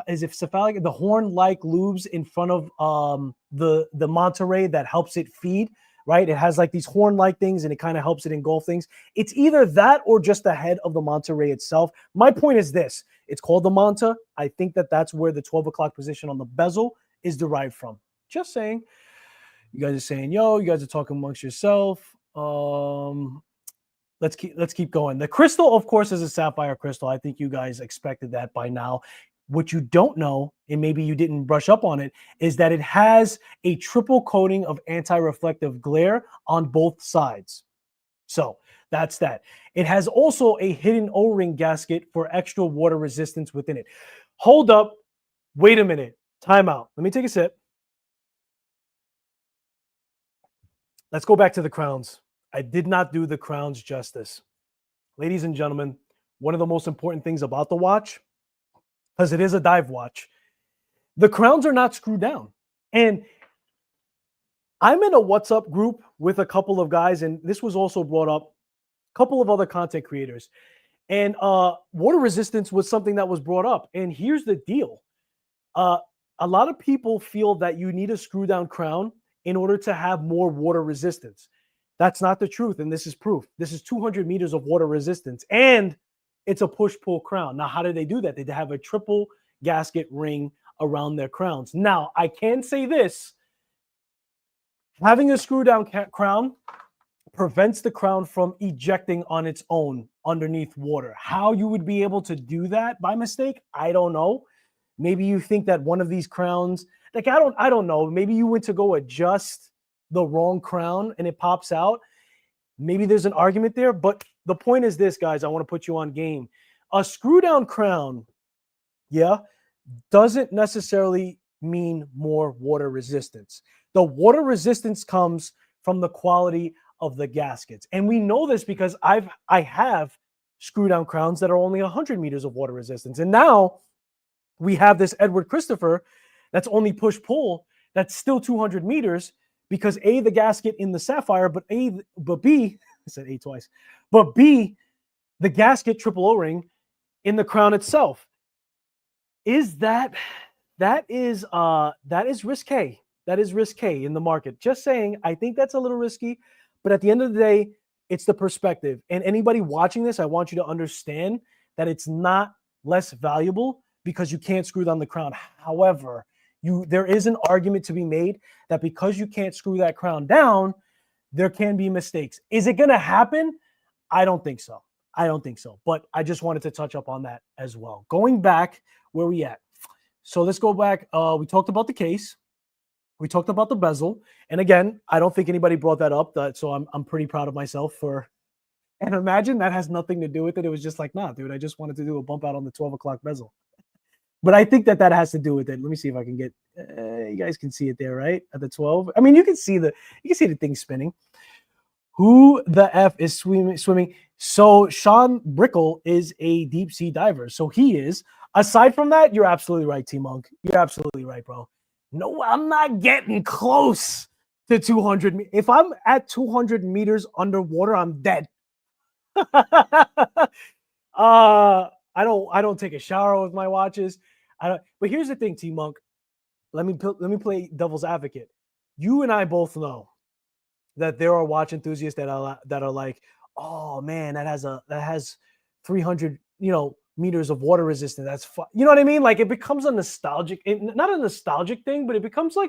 Is it cephalic? The horn-like loops in front of the Manta ray that helps it feed, right? It has like these horn-like things, and it kind of helps it engulf things. It's either that or just the head of the Manta ray itself. My point is this. It's called the Manta. I think that that's where the 12 o'clock position on the bezel is derived from. Just saying. You guys are saying, yo, you guys are talking amongst yourself. Let's keep going. The crystal, of course, is a sapphire crystal. I think you guys expected that by now. What you don't know, and maybe you didn't brush up on it, is that it has a triple coating of anti-reflective glare on both sides. So that's that. It has also a hidden O-ring gasket for extra water resistance within it. Hold up. Wait a minute. Time out. Let me take a sip. Let's go back to the crowns. I did not do the crowns justice. Ladies and gentlemen, one of the most important things about the watch, because it is a dive watch, the crowns are not screwed down. And I'm in a WhatsApp group with a couple of guys, and this was also brought up, a couple of other content creators. And water resistance was something that was brought up. And here's the deal. A lot of people feel that you need a screw down crown in order to have more water resistance. That's not the truth, and this is proof. This is 200 meters of water resistance, and it's a push-pull crown. Now, how did they do that? They have a triple gasket ring around their crowns. Now, I can say this. Having a screw-down crown prevents the crown from ejecting on its own underneath water. How you would be able to do that by mistake, I don't know. Maybe you think that one of these crowns, like I don't know. Maybe you went to go adjust the wrong crown and it pops out. Maybe there's an argument there, but the point is this, guys. I want to put you on game. A screw down crown, doesn't necessarily mean more water resistance. The water resistance comes from the quality of the gaskets. And we know this because I have screw down crowns that are only 100 meters of water resistance. And now we have this Edward Christopher that's only push pull that's still 200 meters because A, the gasket in the Sapphire, but B, I said A twice, but B, the gasket triple O-ring in the crown itself. Is that is risque. That is risque in the market. Just saying, I think that's a little risky, but at the end of the day, it's the perspective. And anybody watching this, I want you to understand that it's not less valuable because you can't screw down the crown. However, there is an argument to be made that because you can't screw that crown down, there can be mistakes. Is it going to happen? I don't think so. But I just wanted to touch up on that as well. Going back, where we at? So let's go back. We talked about the case. We talked about the bezel. And again, I don't think anybody brought that up. So I'm pretty proud of myself for. And imagine that has nothing to do with it. It was just like, nah, dude, I just wanted to do a bump out on the 12 o'clock bezel. But I think that has to do with it. Let me see if I can get. You guys can see it there, right? At the 12. I mean, you can see the thing spinning. Who the F is swimming? So Sean Brickle is a deep sea diver. So he is. Aside from that, you're absolutely right, T-Monk. You're absolutely right, bro. No, I'm not getting close to 200. If I'm at 200 meters underwater, I'm dead. I don't take a shower with my watches. But here's the thing, T-Monk. Let me play devil's advocate. You and I both know that there are watch enthusiasts that are like, oh man, that has 300, meters of water resistance. That's fun. You know what I mean? Like it becomes a nostalgic, not a nostalgic thing, but it becomes a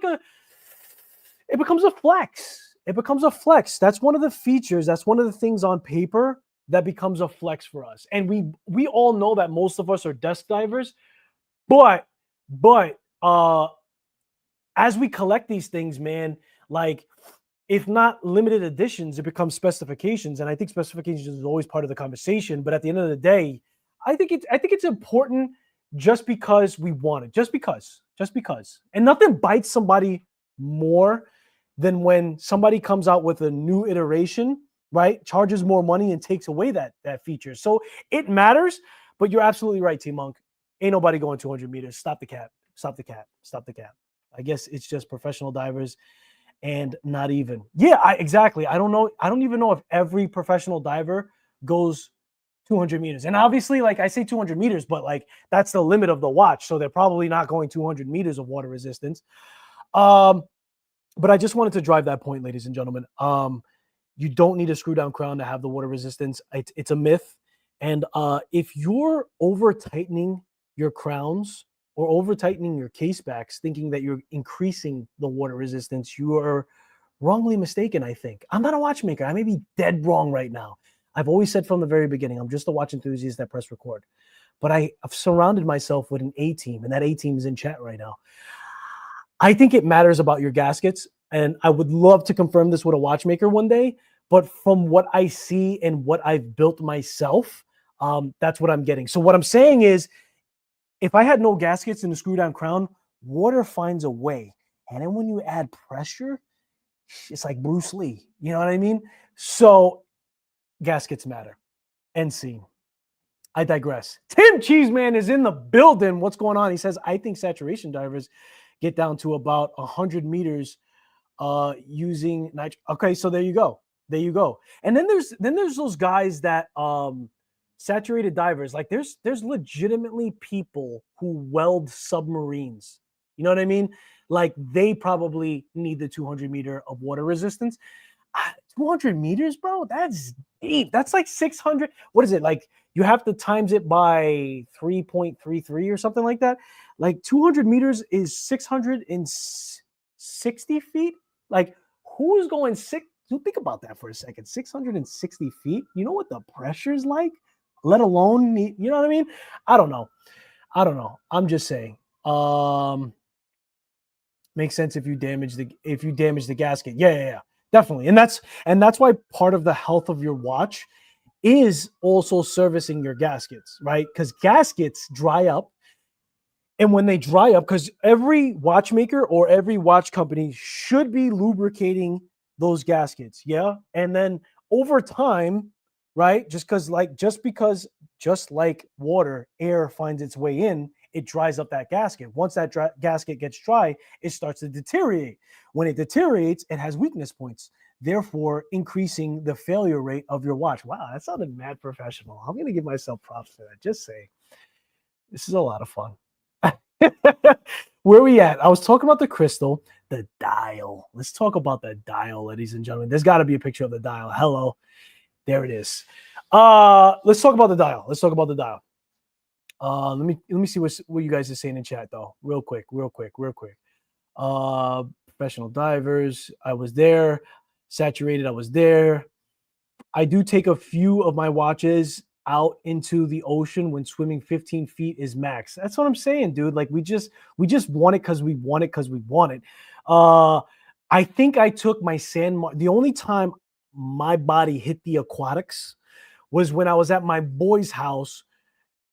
flex. It becomes a flex. That's one of the features. That's one of the things on paper that becomes a flex for us. And we all know that most of us are desk divers, but as we collect these things, man, like if not limited editions, it becomes specifications. And I think specifications is always part of the conversation. But at the end of the day, I think it's important just because we want it, just because. And nothing bites somebody more than when somebody comes out with a new iteration, right? Charges more money and takes away that feature. So it matters, but you're absolutely right, T-Monk. Ain't nobody going 200 meters. Stop the cap. I guess it's just professional divers and not even. Yeah, exactly. I don't know. I don't even know if every professional diver goes 200 meters. And obviously, like I say 200 meters, but like that's the limit of the watch. So they're probably not going 200 meters of water resistance. But I just wanted to drive that point, ladies and gentlemen. You don't need a screw down crown to have the water resistance. It's a myth. And if you're over tightening your crowns or over tightening your case backs, thinking that you're increasing the water resistance, you are wrongly mistaken, I think. I'm not a watchmaker. I may be dead wrong right now. I've always said from the very beginning, I'm just a watch enthusiast that press record. But I've surrounded myself with an A team, and that A team is in chat right now. I think it matters about your gaskets, and I would love to confirm this with a watchmaker one day. But from what I see and what I've built myself, that's what I'm getting. So what I'm saying is, if I had no gaskets in the screw down crown, water finds a way. And then when you add pressure, it's like Bruce Lee. You know what I mean? So gaskets matter. End scene. I digress. Tim Cheeseman is in the building. What's going on? He says, I think saturation divers get down to about 100 meters using nitro. Okay, so there you go. And then there's those guys that saturated divers. Like there's legitimately people who weld submarines. You know what I mean? like they probably need the 200 meter of water resistance. 200 meters, bro, that's deep. That's like 600. What is it? Like you have to times it by 3.33 or something like that. Like 200 meters is 660 feet. Like who's going six? Think about that for a second. 660 feet. You know what the pressure is like? Let alone, you know what I mean? I don't know. I'm just saying. Makes sense if you damage the gasket. Yeah. Definitely. And that's why part of the health of your watch is also servicing your gaskets, right? Because gaskets dry up. And when they dry up, because every watchmaker or every watch company should be lubricating those gaskets. Yeah. And then over time, right? Just like water, air finds its way in, it dries up that gasket. Once that gasket gets dry, it starts to deteriorate. When it deteriorates, it has weakness points, therefore increasing the failure rate of your watch. Wow, that sounded mad professional. I'm going to give myself props for that. Just say, this is a lot of fun. Where we at? I was talking about the crystal, the dial. Let's talk about the dial, ladies and gentlemen. There's got to be a picture of the dial. Hello. There it is. Let's talk about the dial. Let me see what you guys are saying in chat though. Real quick. Professional divers. I was there. Saturated. I was there. I do take a few of my watches out into the ocean when swimming 15 feet is max. That's what I'm saying, dude. Like we just want it because we want it. I think I took my the only time my body hit the aquatics was when I was at my boy's house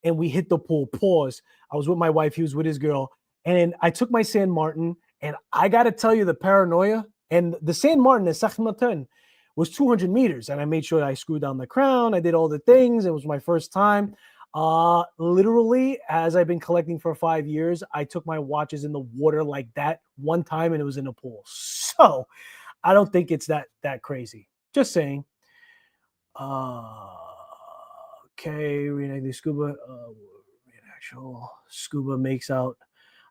and we hit the pool. Pause. I was with my wife. He was with his girl. And I took my San Martin. And I got to tell you the paranoia. And the San Martin, the Sachmaten, was 200 meters. And I made sure I screwed down the crown. I did all the things. It was my first time. Literally, as I've been collecting for 5 years, I took my watches in the water like that one time and it was in a pool. So I don't think it's that crazy. Just saying. Okay, reenacting scuba. Actual scuba makes out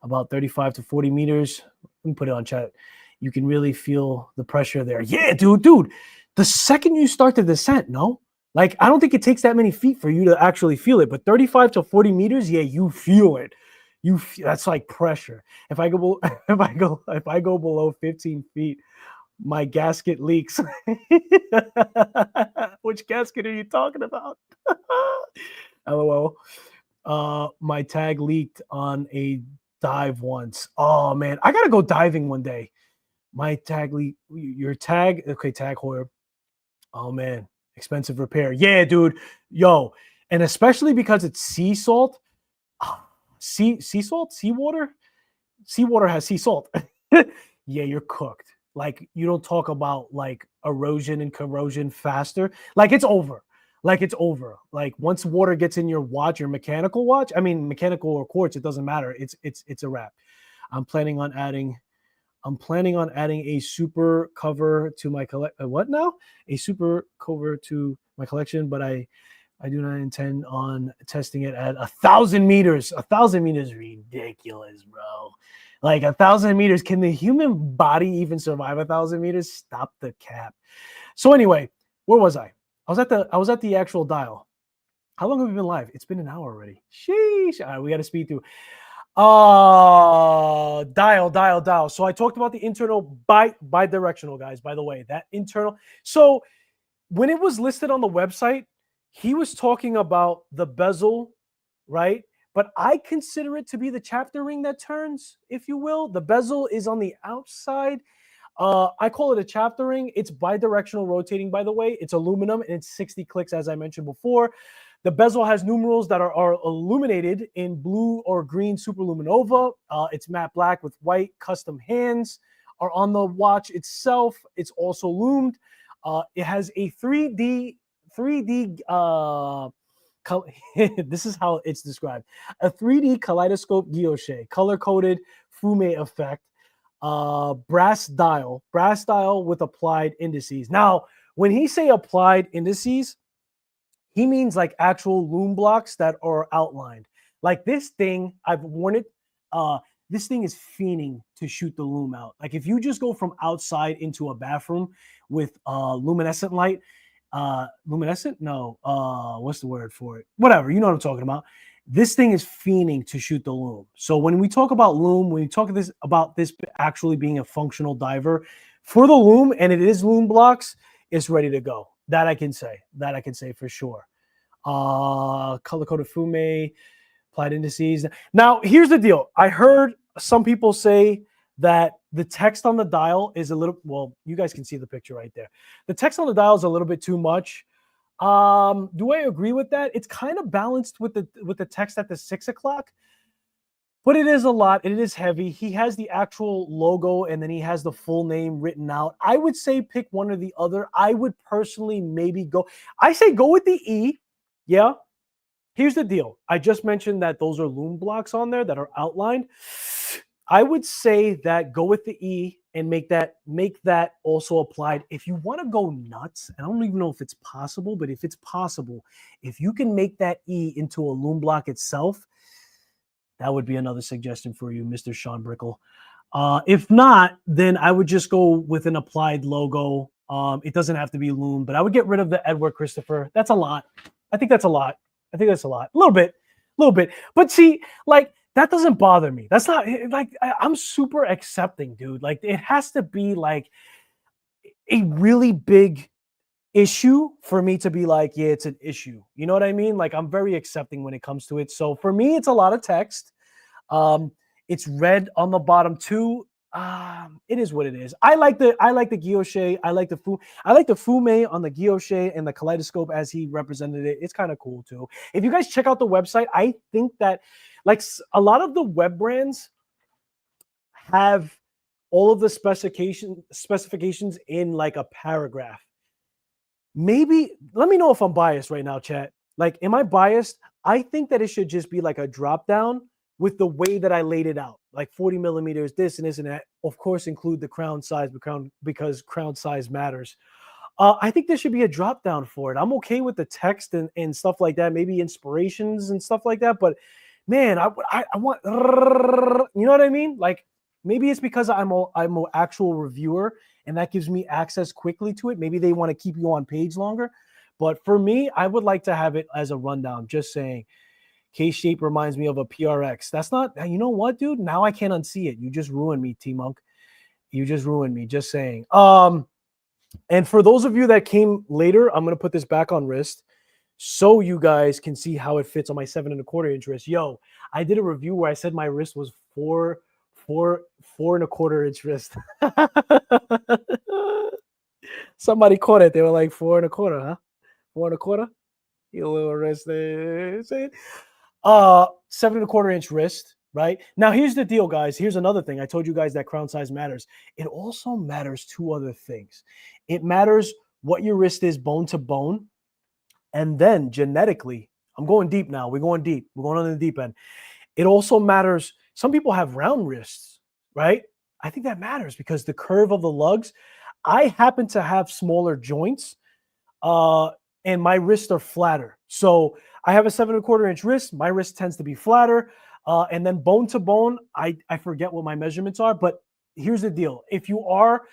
about 35 to 40 meters. Let me put it on chat. You can really feel the pressure there. Yeah, dude. The second you start the descent, no? Like, I don't think it takes that many feet for you to actually feel it, but 35 to 40 meters, yeah, you feel it. That's like pressure. If I go below 15 feet, my gasket leaks. Which gasket are you talking about? LOL. My tag leaked on a dive once. Oh man, I gotta go diving one day. My tag leak. Your tag. Okay, tag Hoyer. Oh man, expensive repair. Yeah, dude. Yo, and especially because it's sea salt. Sea salt, seawater. Seawater has sea salt. Yeah, you're cooked. Like you don't talk about like erosion and corrosion faster. Like it's over. Like once water gets in your watch, your mechanical watch. I mean, mechanical or quartz, it doesn't matter. It's a wrap. I'm planning on adding a super cover to my what now? A super cover to my collection, but I do not intend on testing it at 1,000 meters. 1,000 meters is ridiculous, bro. Like 1,000 meters. Can the human body even survive 1,000 meters? Stop the cap. So anyway, where was I? I was at the actual dial. How long have we been live? It's been an hour already. Sheesh. All right, we got to speed through. Dial. So I talked about the internal bi-directional, guys, by the way. That internal. So when it was listed on the website, he was talking about the bezel, right? But I consider it to be the chapter ring that turns, if you will. The bezel is on the outside. I call it a chapter ring. It's bi-directional rotating, by the way. It's aluminum and it's 60 clicks, as I mentioned before. The bezel has numerals that are illuminated in blue or green superluminova. It's matte black with white. Custom hands are on the watch itself. It's also loomed. It has a 3D. This is how it's described: a 3D kaleidoscope guilloche, color-coded fume effect. Brass dial with applied indices. Now, when he say applied indices, he means like actual loom blocks that are outlined. Like this thing, I've worn it. this thing is fiending to shoot the loom out. Like if you just go from outside into a bathroom with luminescent light, luminescent? No, what's the word for it? Whatever, you know what I'm talking about. This thing is fiending to shoot the loom. So when we talk about loom, when we talk about this actually being a functional diver for the loom, and it is loom blocks, it's ready to go. That I can say. That I can say for sure. Color-coded fume, applied indices. Now, here's the deal. I heard some people say that the text on the dial is a little, well, you guys can see the picture right there. The text on the dial is a little bit too much. Do I agree with that? It's kind of balanced with the text at the 6 o'clock, but it is a lot. It is heavy. He has the actual logo and then he has the full name written out. I would say pick one or the other. I would personally maybe go with the E. Yeah. Here's the deal. I just mentioned that those are loom blocks on there that are outlined. I would say that go with the E and make that also applied. If you want to go nuts, and I don't even know if it's possible, but if it's possible, if you can make that E into a loom block itself, that would be another suggestion for you, Mr. Sean Brickle. If not, then I would just go with an applied logo. It doesn't have to be loom, but I would get rid of the Edward Christopher. That's a lot. I think that's a lot. A little bit. But see, like, that doesn't bother me. That's not like I'm super accepting, dude. Like it has to be like a really big issue for me to be like, yeah, it's an issue. You know what I mean? Like I'm very accepting when it comes to it. So for me, it's a lot of text. It's red on the bottom too. It is what it is. I like the guilloche. I like the fume on the guilloche and the kaleidoscope as he represented it. It's kind of cool too. If you guys check out the website, I think that like a lot of the web brands have all of the specifications in like a paragraph. Maybe let me know if I'm biased right now, chat. Like, am I biased? I think that it should just be like a drop down with the way that I laid it out, like 40 millimeters, this and this and that. Of course, include the crown size because crown size matters. I think there should be a drop down for it. I'm okay with the text and stuff like that, maybe inspirations and stuff like that. But man, I want, you know what I mean? Like maybe it's because I'm an actual reviewer and that gives me access quickly to it. Maybe they want to keep you on page longer. But for me, I would like to have it as a rundown, just saying, Case shape reminds me of a PRX. That's not, you know what, dude? Now I can't unsee it. You just ruined me, T-Monk. You just ruined me, just saying. And for those of you that came later, I'm going to put this back on wrist so you guys can see how it fits on my 7 1/4 inch wrist. Yo, I did a review where I said my wrist was 4 1/4 inch wrist. Somebody caught it. They were like 4 1/4, huh? 4 1/4? You little wrist there. 7 1/4 inch wrist, right? Now, here's the deal, guys. Here's another thing. I told you guys that crown size matters. It also matters two other things. It matters what your wrist is bone to bone. And then genetically, I'm going deep now. We're going deep. We're going on the deep end. It also matters. Some people have round wrists, right? I think that matters because the curve of the lugs, I happen to have smaller joints and my wrists are flatter. So I have a 7 1/4 inch wrist. My wrist tends to be flatter. And then bone to bone, I forget what my measurements are, but here's the deal. If you are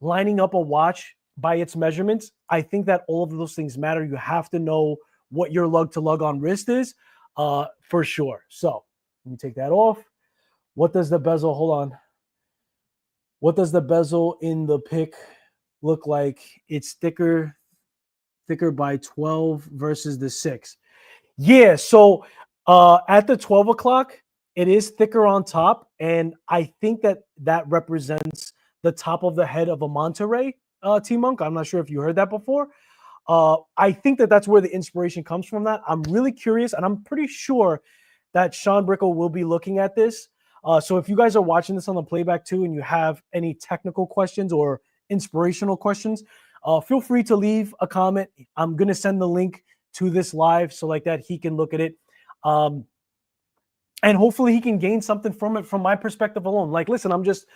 lining up a watch by its measurements, I think that all of those things matter. You have to know what your lug to lug on wrist is for sure. So let me take that off. What does the bezel, hold on. What does the bezel in the pic look like? It's thicker by 12 versus the 6. Yeah, so at the 12 o'clock, it is thicker on top, and I think that represents the top of the head of a Manta ray, T-Monk. I'm not sure if you heard that before. I think that's where the inspiration comes from that. I'm really curious, and I'm pretty sure that Sean Brickle will be looking at this. So if you guys are watching this on the playback too, and you have any technical questions or inspirational questions, feel free to leave a comment. I'm going to send the link to this live so like that he can look at it. And hopefully he can gain something from it from my perspective alone. Like, listen, I'm just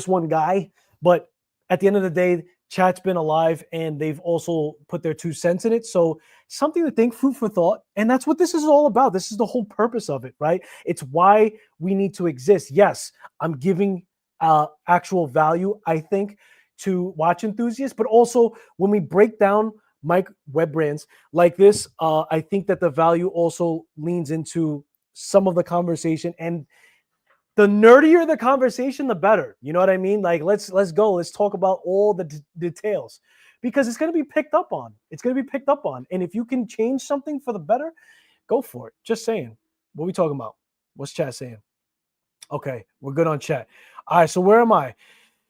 one guy, but at the end of the day, Chat's been alive and they've also put their 2 cents in it. So something to think, food for thought. And that's what this is all about. This is the whole purpose of it, right? It's why we need to exist. Yes, I'm giving actual value, I think, to watch enthusiasts, but also when we break down web brands like this, I think that the value also leans into some of the conversation, and the nerdier the conversation, the better. You know what I mean? Like, let's go. Let's talk about all the details, because it's going to be picked up on. It's going to be picked up on. And if you can change something for the better, go for it. Just saying. What are we talking about? What's chat saying? Okay, we're good on chat. All right, so where am I?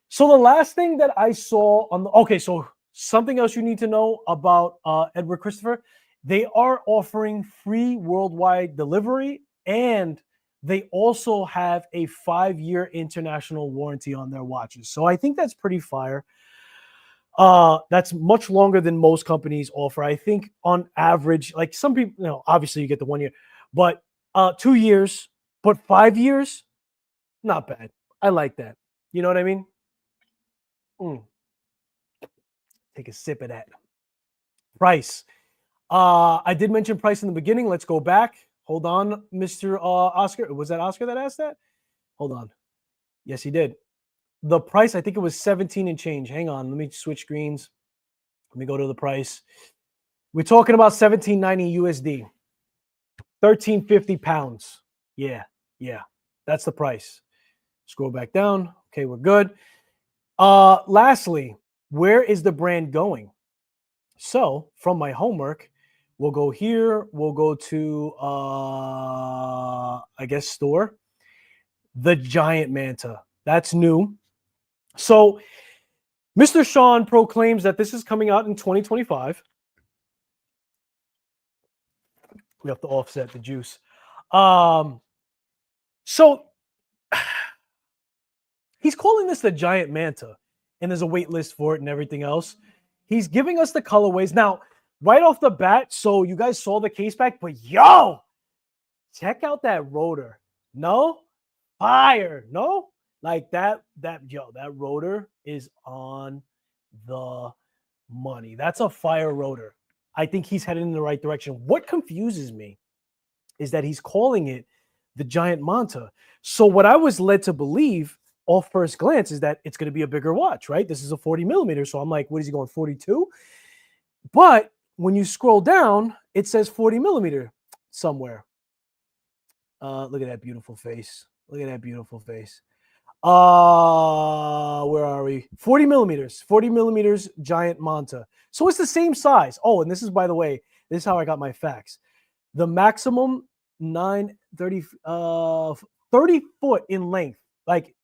So the last thing that I saw on the so something else you need to know about Edward Christopher, they are offering free worldwide delivery, and they also have a 5-year international warranty on their watches. So I think that's pretty fire. That's much longer than most companies offer. I think on average, like some people, obviously you get the 1 year, but 2 years, but 5 years, not bad. I like that. You know what I mean? Take a sip of that. Price. I did mention price in the beginning. Let's go back. Hold on, Mr. Oscar. Was that Oscar that asked that? Hold on. Yes, he did. The price, I think it was 17 and change. Hang on. Let me switch screens. Let me go to the price. We're talking about 1790 USD. 1350 pounds. Yeah. That's the price. Scroll back down. Okay, we're good. Lastly, where is the brand going? So from my homework, we'll go here. We'll go to, I guess, store. The Giant Manta. That's new. So Mr. Sean proclaims that this is coming out in 2025. We have to offset the juice. So he's calling this the Giant Manta, and there's a wait list for it and everything else. He's giving us the colorways. Now, right off the bat, so you guys saw the case back, but yo, check out that rotor. No? Fire. No? Like that rotor is on the money. That's a fire rotor. I think he's headed in the right direction. What confuses me is that he's calling it the Giant Manta. So what I was led to believe off first glance is that it's going to be a bigger watch, right? This is a 40 millimeter. So I'm like, what is he going, 42? But when you scroll down, it says 40 millimeter somewhere. Look at that beautiful face. Look at that beautiful face. Where are we? 40 millimeters, Giant Manta. So it's the same size. Oh, and this is, by the way, this is how I got my facts. The maximum 30 foot in length. Like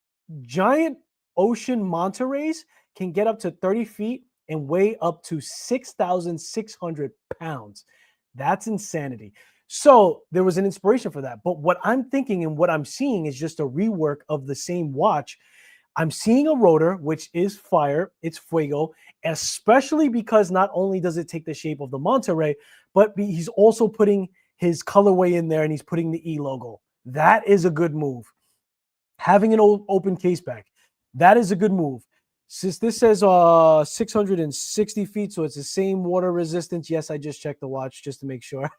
giant ocean manta rays can get up to 30 feet and weigh up to 6,600 pounds. That's insanity. So there was an inspiration for that. But what I'm thinking and what I'm seeing is just a rework of the same watch. I'm seeing a rotor, which is fire. It's fuego, especially because not only does it take the shape of the manta ray, but he's also putting his colorway in there and he's putting the E logo. That is a good move. Having an open case back, that is a good move. Since this says 660 feet, so it's the same water resistance. Yes, I just checked the watch just to make sure.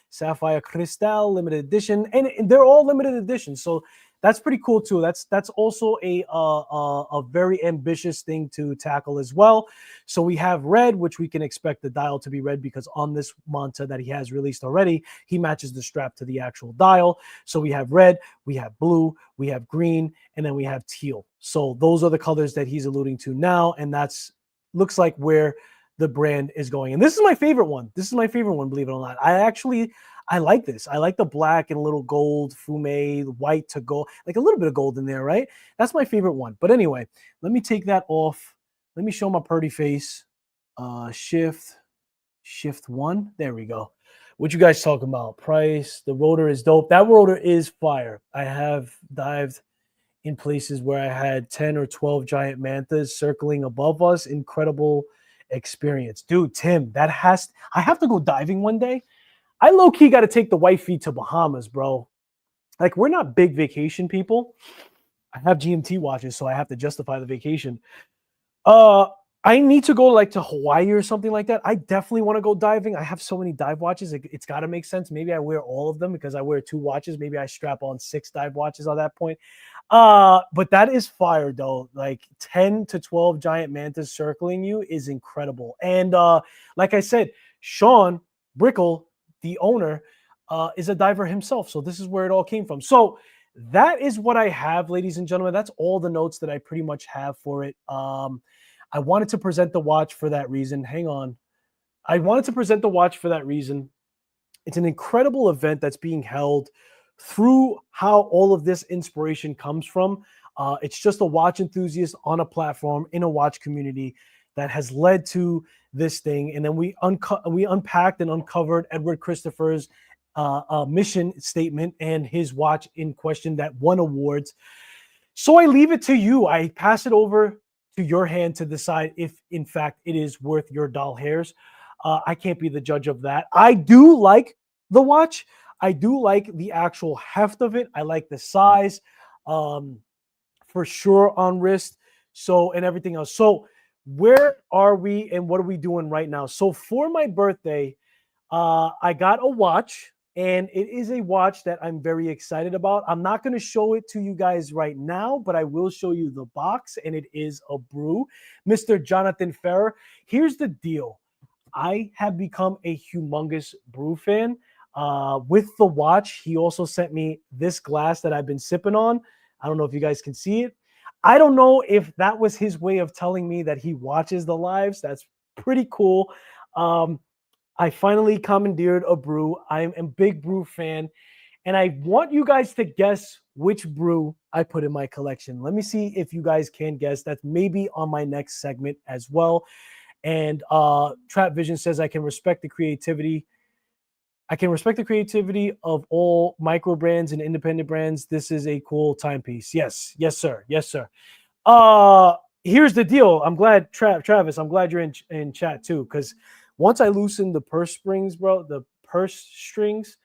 Sapphire Cristal, limited edition, and they're all limited editions. So that's pretty cool too. That's also a very ambitious thing to tackle as well. So we have red, which we can expect the dial to be red because on this Manta that he has released already, he matches the strap to the actual dial. So we have red, we have blue, we have green, and then we have teal. So those are the colors that he's alluding to now, and that's looks like where the brand is going. And this is my favorite one. This is my favorite one, believe it or not. I like this. I like the black and a little gold, fume, white to gold, like a little bit of gold in there, right? That's my favorite one. But anyway, let me take that off. Let me show my pretty face. Shift 1. There we go. What you guys talking about? Price. The rotor is dope. That rotor is fire. I have dived in places where I had 10 or 12 giant mantas circling above us. Incredible experience. Dude, Tim, I have to go diving one day. I low-key got to take the wifey to Bahamas, bro. Like, we're not big vacation people. I have GMT watches, so I have to justify the vacation. I need to go like to Hawaii or something like that. I definitely want to go diving. I have so many dive watches. It's got to make sense. Maybe I wear all of them because I wear 2 watches. Maybe I strap on 6 dive watches at that point. But that is fire though. Like 10 to 12 giant mantas circling you is incredible. And like I said, Sean Brickle, the owner, is a diver himself. So this is where it all came from. So that is what I have, ladies and gentlemen. That's all the notes that I pretty much have for it. I wanted to present the watch for that reason. Hang on. I wanted to present the watch for that reason. It's an incredible event that's being held through how all of this inspiration comes from. It's just a watch enthusiast on a platform in a watch community that has led to this thing. And then we unpacked and uncovered Edward Christopher's mission statement and his watch in question that won awards. So I leave it to you. I pass it over to your hand to decide if, in fact, it is worth your doll hairs. I can't be the judge of that. I do like the watch. I do like the actual heft of it. I like the size, for sure on wrist. So, and everything else. So where are we and what are we doing right now? So for my birthday, I got a watch, and it is a watch that I'm very excited about. I'm not going to show it to you guys right now, but I will show you the box, and it is a brew. Mr. Jonathan Ferrer. Here's the deal. I have become a humongous brew fan. With the watch, he also sent me this glass that I've been sipping on. I don't know if you guys can see it. I don't know if that was his way of telling me that he watches the lives. That's pretty cool. I finally commandeered a brew. I'm a big brew fan, and I want you guys to guess which brew I put in my collection. Let me see if you guys can guess. That's maybe on my next segment as well. And Trap Vision says I can respect the creativity. I can respect the creativity of all micro brands and independent brands. This is a cool timepiece. Yes, yes, sir. Yes, sir. Here's the deal. I'm glad, Travis, I'm glad you're in chat too, because once I loosened the purse springs, bro, the purse strings,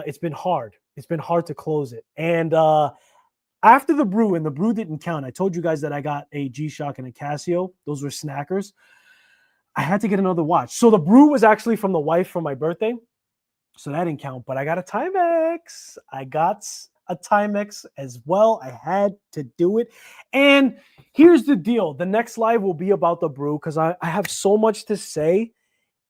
it's been hard. It's been hard to close it. And after the brew, and the brew didn't count, I told you guys that I got a G-Shock and a Casio. Those were snackers. I had to get another watch. So the brew was actually from the wife for my birthday. So that didn't count, but I got a Timex. I got a Timex as well. I had to do it. And here's the deal. The next live will be about the brew because I have so much to say.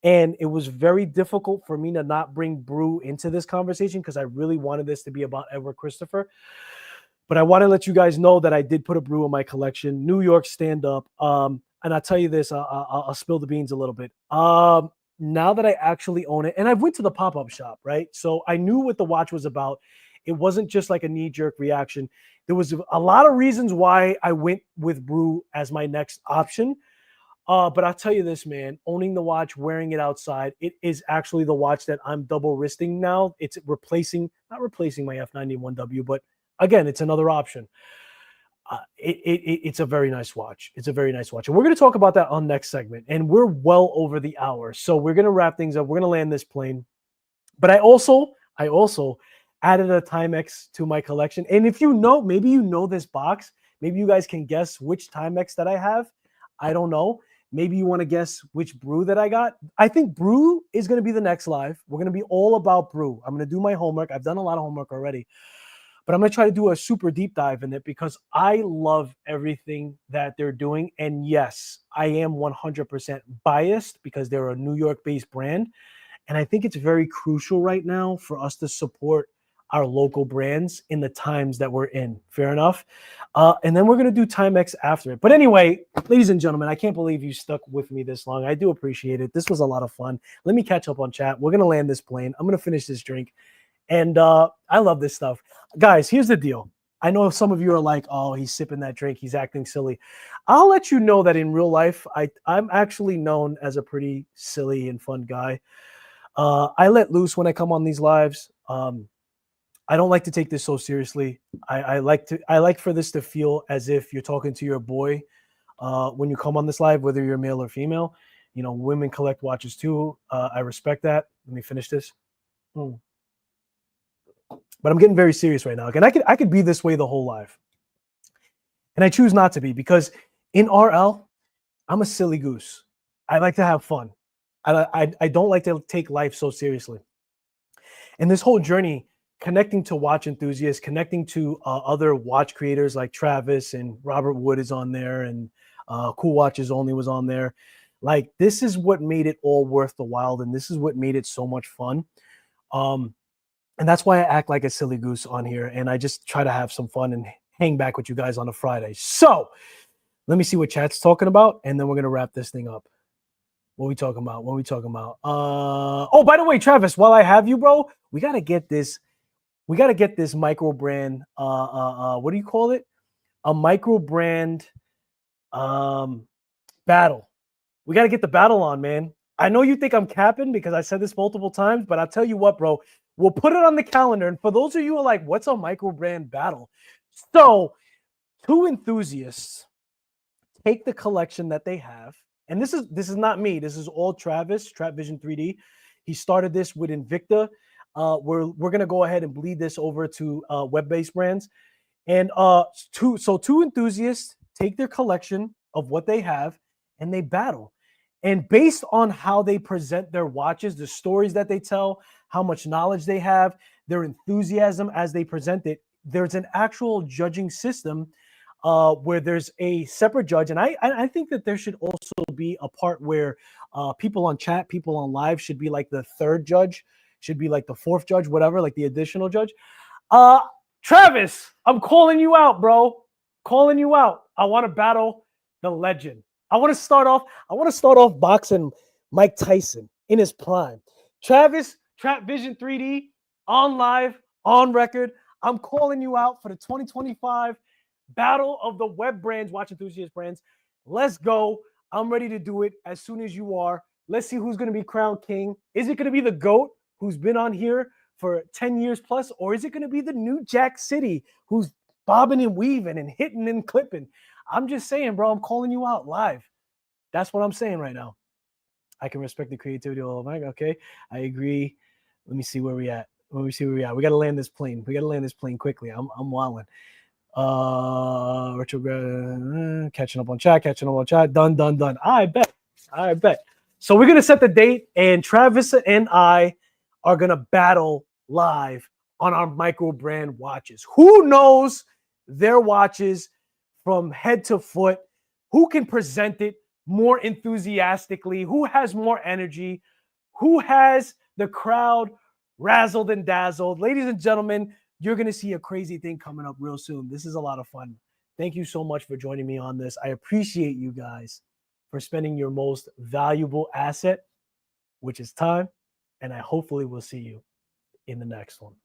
And it was very difficult for me to not bring brew into this conversation because I really wanted this to be about Edward Christopher. But I want to let you guys know that I did put a brew in my collection, New York Stand Up. And I'll tell you this, I'll spill the beans a little bit. Now that I actually own it, and I went to the pop-up shop, right? So I knew what the watch was about. It wasn't just like a knee-jerk reaction. There was a lot of reasons why I went with brew as my next option. But I'll tell you this, man, owning the watch, wearing it outside, it is actually the watch that I'm double wristing now. It's not replacing my F91W, but again, it's another option. It's a very nice watch. It's a very nice watch. And we're going to talk about that on next segment. And we're well over the hour. So we're going to wrap things up. We're going to land this plane. But I also added a Timex to my collection. And if you know, maybe you know this box, maybe you guys can guess which Timex that I have. I don't know. Maybe you want to guess which brew that I got. I think brew is going to be the next live. We're going to be all about brew. I'm going to do my homework. I've done a lot of homework already. But I'm going to try to do a super deep dive in it because I love everything that they're doing. And yes, I am 100% biased because they're a New York-based brand. And I think it's very crucial right now for us to support our local brands in the times that we're in. Fair enough? And then we're going to do Timex after it. But anyway, ladies and gentlemen, I can't believe you stuck with me this long. I do appreciate it. This was a lot of fun. Let me catch up on chat. We're going to land this plane. I'm going to finish this drink. And I love this stuff. Guys, here's the deal. I know some of you are like, oh, he's sipping that drink. He's acting silly. I'll let you know that in real life, I'm actually known as a pretty silly and fun guy. I let loose when I come on these lives. I don't like to take this so seriously. I like for this to feel as if you're talking to your boy when you come on this live, whether you're male or female. You know, women collect watches too. I respect that. Let me finish this. But I'm getting very serious right now. And I could be this way the whole life. And I choose not to be because in RL, I'm a silly goose. I like to have fun. I don't like to take life so seriously. And this whole journey, connecting to watch enthusiasts, connecting to other watch creators like Travis and Robert Wood is on there, and Cool Watches Only was on there. Like, this is what made it all worth the while, and this is what made it so much fun. Um, and that's why I act like a silly goose on here, and I just try to have some fun and hang back with you guys on a Friday. So let me see what chat's talking about, and then we're gonna wrap this thing up. What we talking about? What we talking about? Oh, by the way, Travis, while I have you, bro, we gotta get this. We gotta get this micro brand. What do you call it? A micro brand battle. We gotta get the battle on, man. I know you think I'm capping because I said this multiple times, but I'll tell you what, bro. We'll put it on the calendar. And for those of you who are like, "What's a micro brand battle?" So, two enthusiasts take the collection that they have, and this is not me. This is all Travis, Trap Vision 3D. He started this with Invicta. We're gonna go ahead and bleed this over to web-based brands, and two enthusiasts take their collection of what they have and they battle. And based on how they present their watches, the stories that they tell, how much knowledge they have, their enthusiasm as they present it, there's an actual judging system where there's a separate judge. And I think that there should also be a part where people on chat, people on live should be like the third judge, should be like the fourth judge, whatever, like the additional judge. Uh, Travis, I'm calling you out, bro. Calling you out. I want to battle the legend. I want to start off boxing Mike Tyson in his prime. Travis, Trap Vision 3D, on live, on record. I'm calling you out for the 2025 Battle of the Web Brands, Watch Enthusiast Brands. Let's go. I'm ready to do it as soon as you are. Let's see who's going to be crowned king. Is it going to be the GOAT who's been on here for 10 years plus, or is it going to be the new Jack City who's bobbing and weaving and hitting and clipping? I'm just saying, bro, I'm calling you out live. That's what I'm saying right now. I can respect the creativity of all. Okay, I agree. Let me see where we at. Let me see where we at. We got to land this plane. We got to land this plane quickly. I'm wilding. Retrograde, catching up on chat. Done. I bet. So we're gonna set the date, and Travis and I are gonna battle live on our micro brand watches. Who knows their watches from head to foot? Who can present it more enthusiastically? Who has more energy? Who has the crowd razzled and dazzled? Ladies and gentlemen, you're going to see a crazy thing coming up real soon. This is a lot of fun. Thank you so much for joining me on this. I appreciate you guys for spending your most valuable asset, which is time. And I hopefully will see you in the next one.